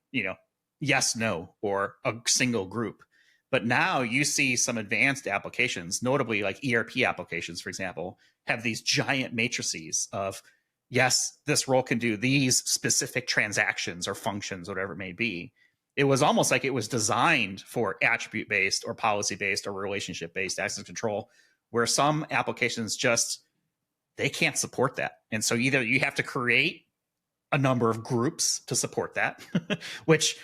yes, no, or a single group. But now you see some advanced applications, notably like ERP applications, for example, have these giant matrices of, yes, this role can do these specific transactions or functions, whatever it may be. It was almost like it was designed for attribute-based or policy-based or relationship-based access control, where some applications just, they can't support that. And so either you have to create a number of groups to support that, which,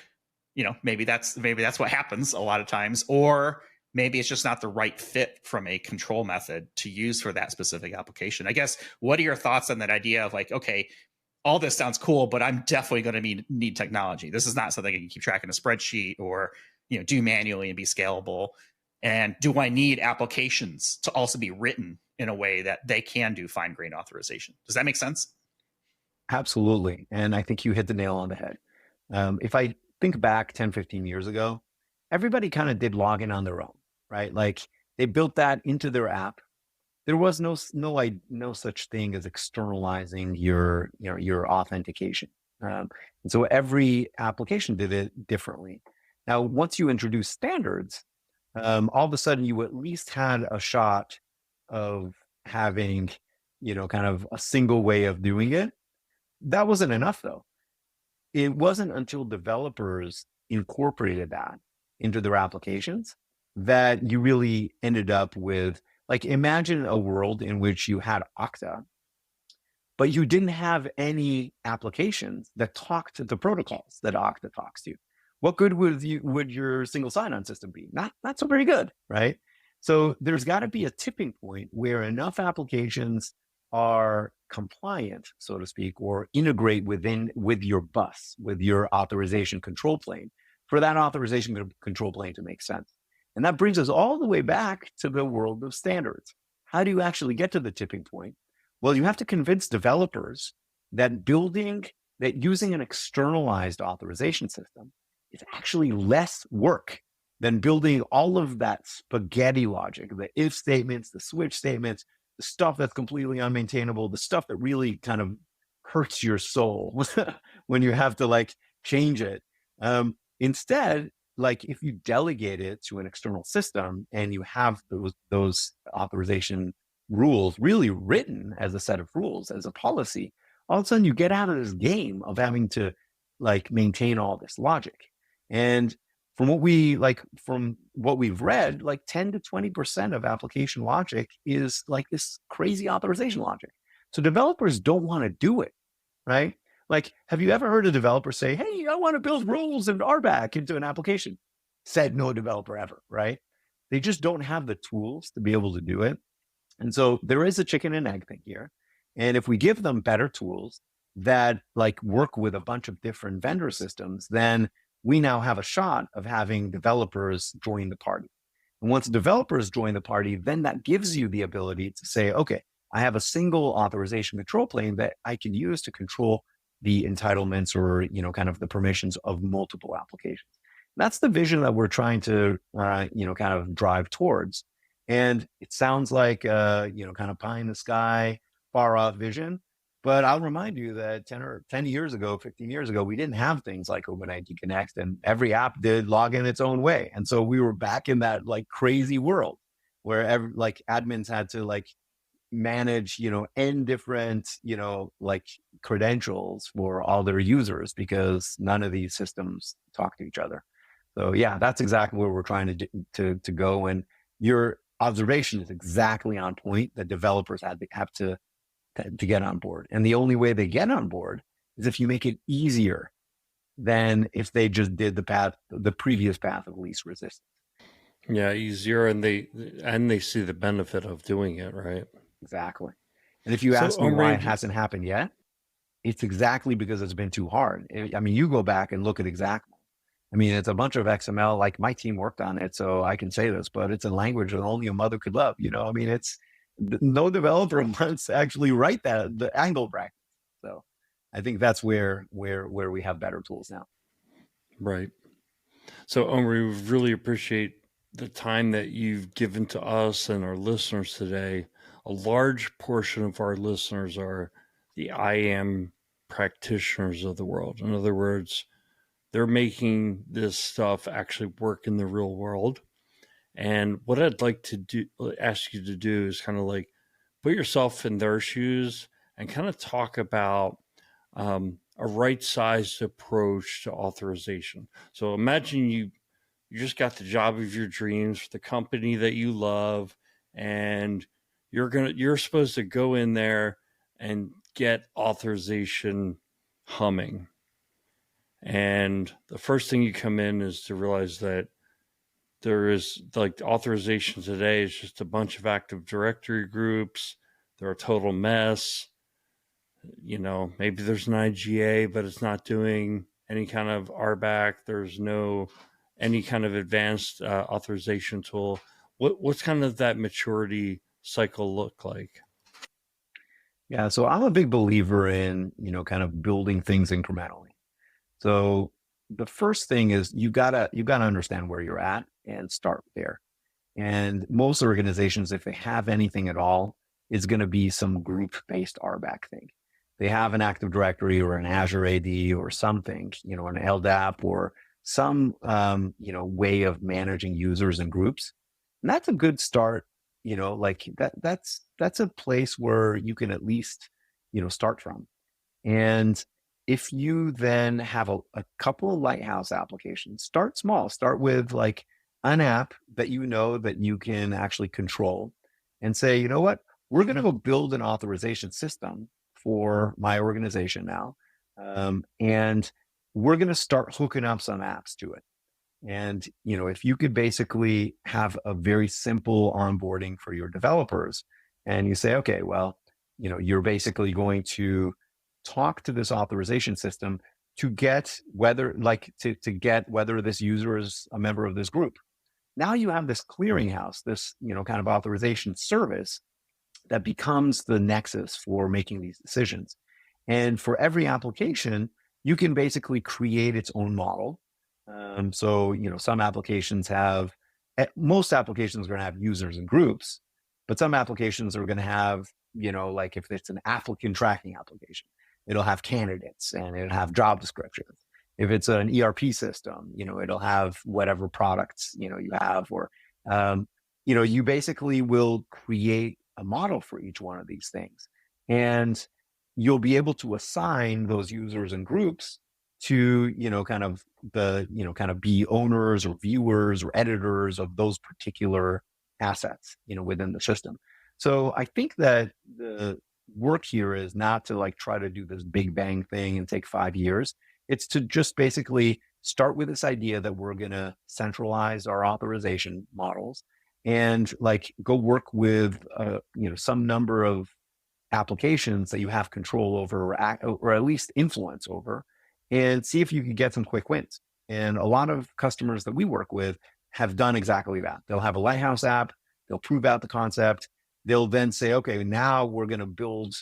maybe that's what happens a lot of times, or maybe it's just not the right fit from a control method to use for that specific application. I guess, what are your thoughts on that idea of like, okay, all this sounds cool, but I'm definitely going to need technology. This is not something I can keep track in a spreadsheet or, do manually and be scalable. And do I need applications to also be written in a way that they can do fine-grained authorization? Does that make sense? Absolutely. And I think you hit the nail on the head. If I think back 10, 15 years ago, everybody kind of did login on their own, right? Like they built that into their app. There was no such thing as externalizing your authentication. And so every application did it differently. Now, once you introduce standards, all of a sudden you at least had a shot of having, kind of a single way of doing it. That wasn't enough though. It wasn't until developers incorporated that into their applications that you really ended up with, like, imagine a world in which you had Okta, but you didn't have any applications that talked to the protocols that Okta talks to. What good would your single sign-on system be? Not so very good, right? So there's got to be a tipping point where enough applications are compliant, so to speak, or integrate with your bus, with your authorization control plane, for that authorization control plane to make sense. And that brings us all the way back to the world of standards. How do you actually get to the tipping point? Well, you have to convince developers that using an externalized authorization system is actually less work than building all of that spaghetti logic, the if statements, the switch statements, the stuff that's completely unmaintainable, the stuff that really kind of hurts your soul when you have to like change it. Instead, like if you delegate it to an external system and you have those authorization rules really written as a set of rules, as a policy, all of a sudden you get out of this game of having to like maintain all this logic. And from what we've read, like 10 to 20% of application logic is like this crazy authorization logic. So developers don't want to do it, right? Like, have you ever heard a developer say, hey, I want to build rules and RBAC into an application? Said no developer ever, right? They just don't have the tools to be able to do it. And so there is a chicken and egg thing here. And if we give them better tools that like work with a bunch of different vendor systems, then we now have a shot of having developers join the party. And once developers join the party, then that gives you the ability to say, okay, I have a single authorization control plane that I can use to control the entitlements or, kind of the permissions of multiple applications. That's the vision that we're trying to, kind of drive towards. And it sounds like, kind of pie in the sky, far off vision. But I'll remind you that 10 years ago, 15 years ago, we didn't have things like OpenID Connect, and every app did log in its own way. And so we were back in that like crazy world where like admins had to like manage, n different, like credentials for all their users because none of these systems talk to each other. So yeah, that's exactly where we're trying to go. And your observation is exactly on point, that developers have to get on board. And the only way they get on board is if you make it easier than if they just did the previous path of least resistance. Yeah, easier, and they see the benefit of doing it, right? Exactly. And if you ask me why it hasn't happened yet, it's exactly because it's been too hard. I mean, you go back and look at exactly. I mean, it's a bunch of XML, like my team worked on it, so I can say this, but it's a language that only a mother could love. I mean, it's no developer wants to actually write the angle brackets. So I think that's where we have better tools now. Right. So Omri, we really appreciate the time that you've given to us and our listeners today. A large portion of our listeners are the IAM practitioners of the world. In other words, they're making this stuff actually work in the real world. And what I'd like to ask you to do is kind of like put yourself in their shoes and kind of talk about a right-sized approach to authorization. So imagine you just got the job of your dreams for the company that you love, and you're supposed to go in there and get authorization humming. And the first thing you come in is to realize that there is like authorization today is just a bunch of Active Directory groups. They're a total mess. Maybe there's an IGA, but it's not doing any kind of RBAC. There's no any kind of advanced authorization tool. What's kind of that maturity cycle look like? Yeah, so I'm a big believer in, kind of building things incrementally. So the first thing is you gotta understand where you're at and start there. And most organizations, if they have anything at all, is going to be some group-based RBAC thing. They have an Active Directory or an Azure AD or something, an LDAP or some, way of managing users and groups. And that's a good start. That's a place where you can at least, start from. And if you then have a couple of lighthouse applications, start small. Start with like an app that that you can actually control and say, you know what, we're going to go build an authorization system for my organization now. And we're going to start hooking up some apps to it. And, if you could basically have a very simple onboarding for your developers and you say, okay, well, you're basically going to talk to this authorization system to get whether this user is a member of this group. Now you have this clearinghouse, this, kind of authorization service that becomes the nexus for making these decisions. And for every application, you can basically create its own model. So, some applications most applications are going to have users and groups, but some applications are going to have, like if it's an applicant tracking application, it'll have candidates and it'll have job descriptions. If it's an ERP system, it'll have whatever products, you have, or, you basically will create a model for each one of these things. And you'll be able to assign those users and groups to, kind of be owners or viewers or editors of those particular assets, within the system. So I think that the work here is not to like try to do this big bang thing and take 5 years. It's to just basically start with this idea that we're going to centralize our authorization models and like go work with, some number of applications that you have control over or at least influence over, and see if you can get some quick wins. And a lot of customers that we work with have done exactly that. They'll have a lighthouse app, they'll prove out the concept, they'll then say, okay, now we're going to build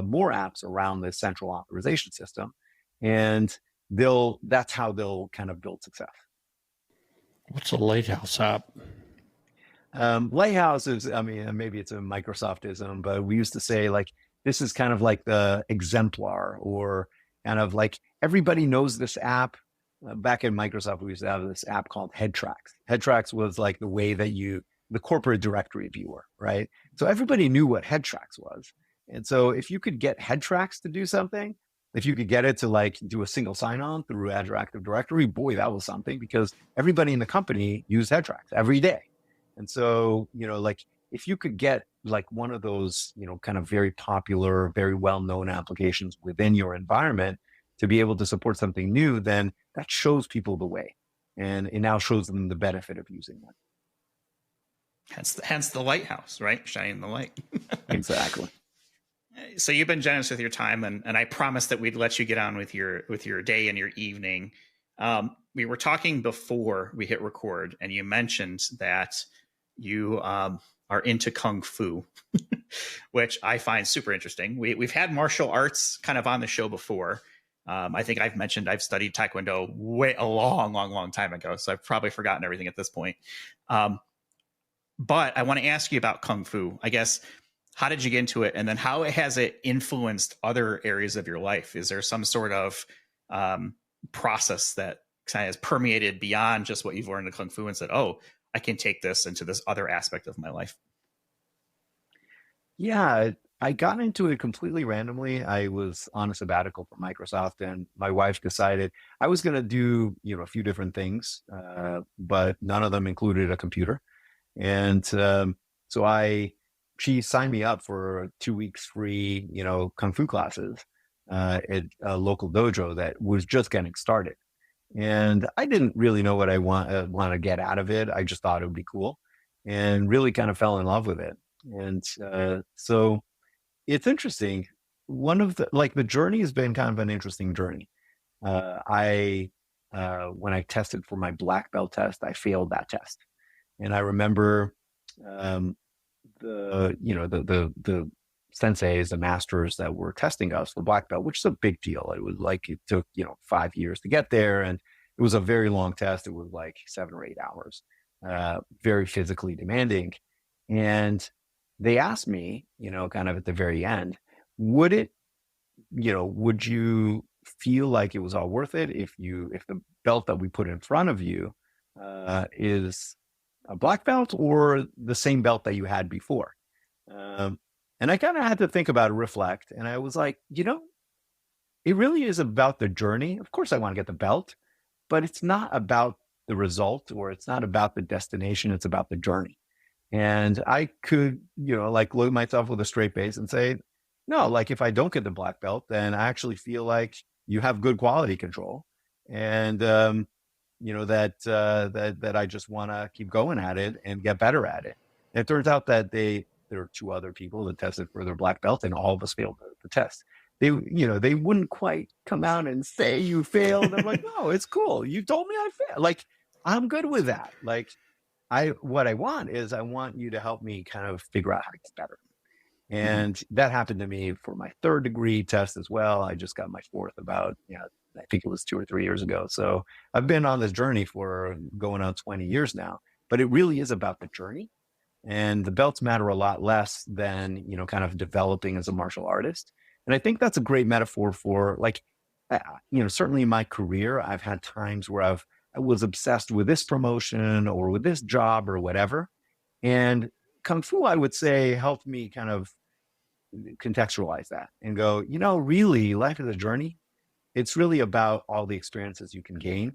more apps around this central authorization system. And that's how they'll kind of build success. What's a lighthouse app? Lighthouse is, maybe it's a Microsoftism, but we used to say like, this is kind of like the exemplar, or kind of like everybody knows this app. Back in Microsoft, we used to have this app called HeadTracks. HeadTracks was like the way that the corporate directory viewer, right? So everybody knew what HeadTracks was. And so if you could get HeadTracks to do something, if you could get it to like do a single sign-on through Azure Active Directory, boy, that was something, because everybody in the company used HeadTracks every day. And so, like if you could get like one of those, kind of very popular, very well-known applications within your environment to be able to support something new, then that shows people the way. And it now shows them the benefit of using that. Hence the lighthouse, right? Shining the light. Exactly. So you've been generous with your time, and I promised that we'd let you get on with your day and your evening. We were talking before we hit record, and you mentioned that you are into Kung Fu, which I find super interesting. We've had martial arts kind of on the show before. I think I've mentioned I've studied Taekwondo a long time ago, so I've probably forgotten everything at this point. But I want to ask you about Kung Fu. I guess, how did you get into it? And then how has it influenced other areas of your life? Is there some sort of process that kind of has permeated beyond just what you've learned in Kung Fu and said, oh, I can take this into this other aspect of my life? Yeah, I got into it completely randomly. I was on a sabbatical from Microsoft, and my wife decided I was going to do, a few different things, but none of them included a computer. And so she signed me up for 2 weeks free, Kung Fu classes at a local dojo that was just getting started. And I didn't really know what I want to get out of it. I just thought it would be cool, and really kind of fell in love with it. And so it's interesting. One of the journey has been kind of an interesting journey. When I tested for my black belt test, I failed that test. And I remember the senseis, the masters that were testing us for black belt, which is a big deal. It was like, it took, 5 years to get there. And it it was a very long test. It was like 7 or 8 hours, very physically demanding. And they asked me, kind of at the very end, would it, would you feel like it was all worth it if the belt that we put in front of you is a black belt or the same belt that you had before? And I kind of had to think about it, reflect. And I was like, it really is about the journey. Of course, I want to get the belt, but it's not about the result, or it's not about the destination. It's about the journey. And I could, like look at myself with a straight face and say, no, like if I don't get the black belt, then I actually feel like you have good quality control. And, that I just want to keep going at it and get better at it. And it turns out that there were 2 other people that tested for their black belt, and all of us failed the test. They wouldn't quite come out and say you failed. I'm like, no, it's cool. You told me I failed. Like, I'm good with that. Like, what I want is I want you to help me kind of figure out how to get better. And that happened to me for my 3rd degree test as well. I just got my 4th about, I think it was 2 or 3 years ago. So I've been on this journey for going on 20 years now, but it really is about the journey. And the belts matter a lot less than, kind of developing as a martial artist. And I think that's a great metaphor for like, certainly in my career, I've had times where I was obsessed with this promotion or with this job or whatever. And Kung Fu, I would say, helped me kind of contextualize that and go, really, life is a journey. It's really about all the experiences you can gain.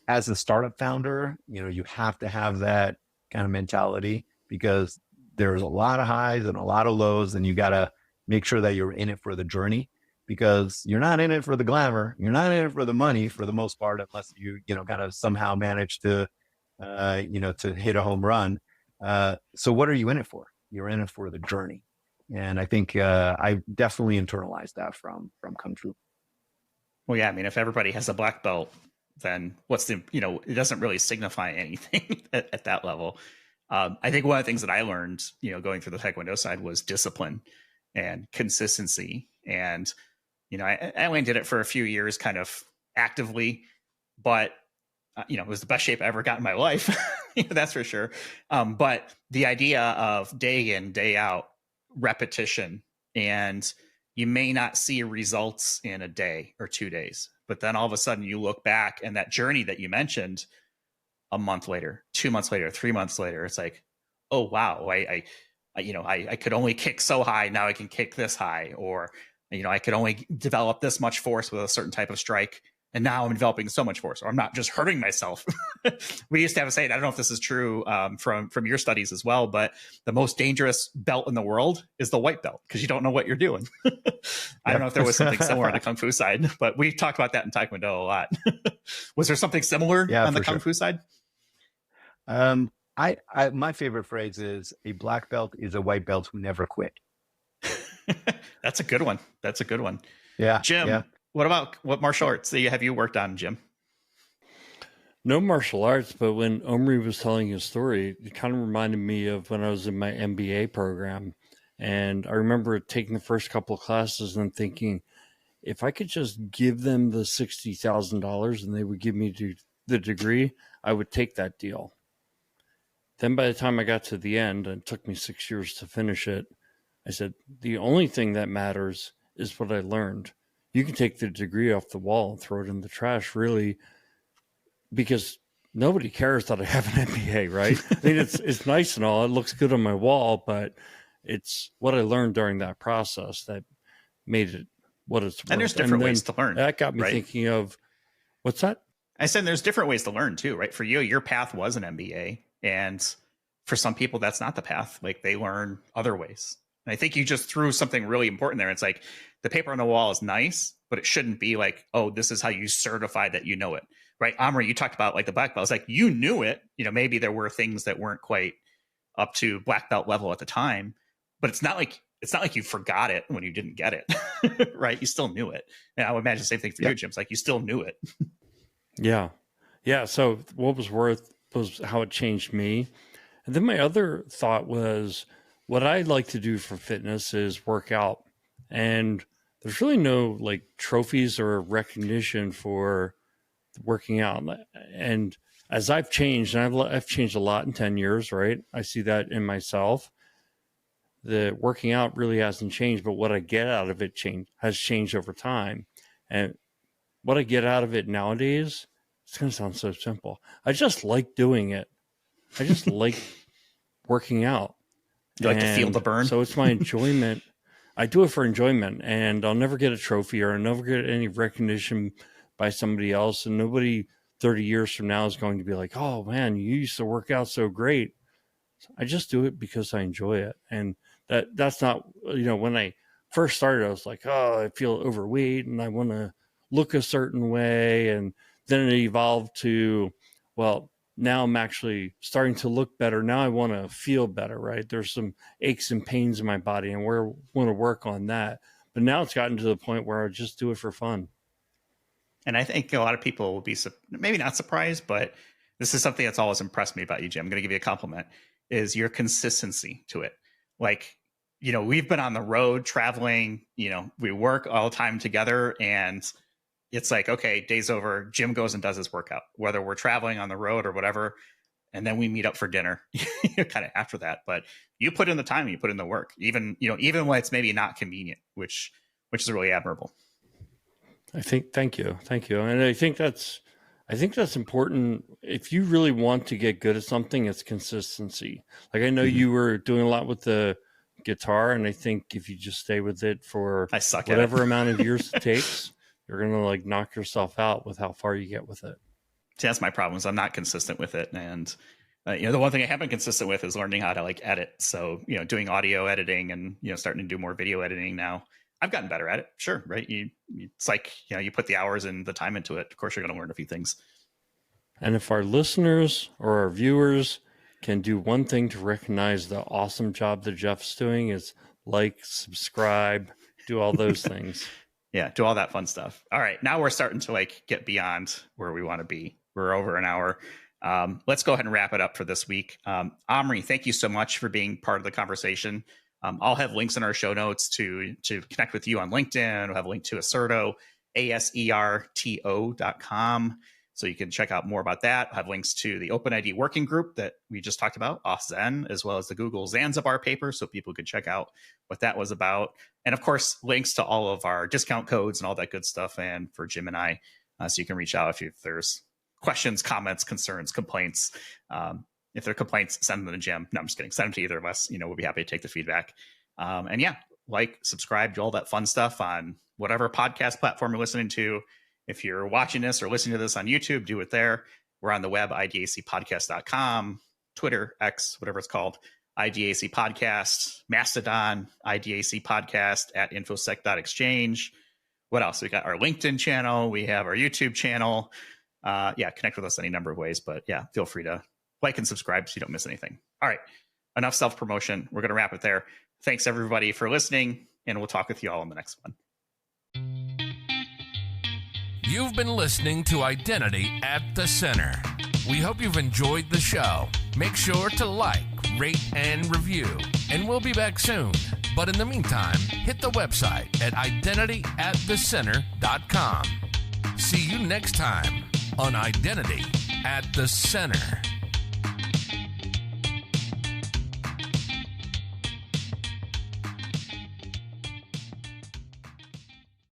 As a startup founder, you have to have that kind of mentality, because there's a lot of highs and a lot of lows, and you got to make sure that you're in it for the journey, because you're not in it for the glamour. You're not in it for the money for the most part, unless you, kind of somehow manage to, to hit a home run. So what are you in it for? You're in it for the journey. And I think I definitely internalized that from Kung Fu. Well, yeah, I mean, if everybody has a black belt, then what's the, it doesn't really signify anything at that level. I think one of the things that I learned, going through the Taekwondo side was discipline and consistency. And, I only did it for a few years kind of actively, but, it was the best shape I ever got in my life. That's for sure. But the idea of day in, day out repetition, and you may not see results in a day or 2 days, but then all of a sudden you look back, and that journey that you mentioned, a month later, 2 months later, 3 months later, it's like, oh, wow, I could only kick so high. Now I can kick this high, or, I could only develop this much force with a certain type of strike. And now I'm developing so much force, or I'm not just hurting myself. We used to have a saying, I don't know if this is true from your studies as well, but the most dangerous belt in the world is the white belt, because you don't know what you're doing. I don't know if there was something similar on the Kung Fu side, but we talked about that in Taekwondo a lot. Was there something similar on the Kung Fu side? My favorite phrase is, a black belt is a white belt who never quit. That's a good one. That's a good one. Yeah. Jim, yeah. What martial arts have you worked on, Jim? No martial arts, but when Omri was telling his story, it kind of reminded me of when I was in my MBA program. And I remember taking the first couple of classes and thinking, if I could just give them the $60,000 and they would give me the degree, I would take that deal. Then by the time I got to the end, and it took me 6 years to finish it, I said, the only thing that matters is what I learned. You can take the degree off the wall and throw it in the trash, really, because nobody cares that I have an MBA, right? I mean, it's nice and all. It looks good on my wall, but it's what I learned during that process that made it what it's worth. And there's different ways to learn. That got me thinking of, what's that? I said there's different ways to learn too, right? For you, your path was an MBA. And for some people, that's not the path. Like, they learn other ways. And I think you just threw something really important there. It's like, the paper on the wall is nice, but it shouldn't be like, oh, this is how you certify that you know it, right? Omri, you talked about like the black belt. It's like, you knew it. Maybe there were things that weren't quite up to black belt level at the time, but it's not like you forgot it when you didn't get it, right? You still knew it. And I would imagine the same thing for you, Jim. It's like, you still knew it. Yeah. So what was worth was how it changed me. And then my other thought was, what I like to do for fitness is work out. And there's really no like trophies or recognition for working out. And as I've changed, and I've changed a lot in 10 years, right? I see that in myself. The working out really hasn't changed, but what I get out of it has changed over time. And what I get out of it nowadays, it's going to sound so simple. I just like doing it. I just like working out. You like to feel the burn? So it's my enjoyment. I do it for enjoyment, and I'll never get a trophy or I'll never get any recognition by somebody else. And nobody 30 years from now is going to be like, oh man, you used to work out so great. I just do it because I enjoy it. And that's not, when I first started, I was like, oh, I feel overweight and I want to look a certain way. And then it evolved to, well, now I'm actually starting to look better. Now I want to feel better, right? There's some aches and pains in my body and we want to work on that. But now it's gotten to the point where I just do it for fun. And I think a lot of people will be maybe not surprised, but this is something that's always impressed me about you, Jim. I'm going to give you a compliment, is your consistency to it. Like, we've been on the road traveling, we work all the time together, and it's like, okay, day's over, Jim goes and does his workout, whether we're traveling on the road or whatever. And then we meet up for dinner kind of after that. But you put in the time, you put in the work, even when it's maybe not convenient, which is really admirable. Thank you. And I think that's important. If you really want to get good at something, it's consistency. Like I know you were doing a lot with the guitar, and I think if you just stay with it for whatever amount of years it takes, you're going to like knock yourself out with how far you get with it. See, that's my problem, is I'm not consistent with it. And, the one thing I have been consistent with is learning how to like edit. So, doing audio editing and, starting to do more video editing now. I've gotten better at it. Sure. Right. It's like, you put the hours and the time into it. Of course, you're going to learn a few things. And if our listeners or our viewers can do one thing to recognize the awesome job that Jeff's doing, is like, subscribe, do all those things. Yeah. Do all that fun stuff. All right. Now we're starting to like get beyond where we want to be. We're over an hour. Let's go ahead and wrap it up for this week. Omri, thank you so much for being part of the conversation. I'll have links in our show notes to connect with you on LinkedIn. We'll have a link to Aserto, aserto.com. So you can check out more about that. I'll have links to the OpenID working group that we just talked about, AuthZEN, as well as the Google Zanzibar paper, so people could check out what that was about. And of course, links to all of our discount codes and all that good stuff. And for Jim and I, so you can reach out if there's questions, comments, concerns, complaints. If they're complaints, send them to Jim. No, I'm just kidding. Send them to either of us. We'll be happy to take the feedback. And yeah, like, subscribe, do all that fun stuff on whatever podcast platform you're listening to. If you're watching this or listening to this on YouTube, do it there. We're on the web, idacpodcast.com, Twitter, X, whatever it's called, IDAC Podcast, Mastodon, IDAC Podcast at infosec.exchange. What else? We got our LinkedIn channel. We have our YouTube channel. Connect with us any number of ways. But yeah, feel free to like and subscribe so you don't miss anything. All right. Enough self-promotion. We're going to wrap it there. Thanks, everybody, for listening, and we'll talk with you all in the next one. You've been listening to Identity at the Center. We hope you've enjoyed the show. Make sure to like, rate, and review. And we'll be back soon. But in the meantime, hit the website at identityatthecenter.com. See you next time on Identity at the Center.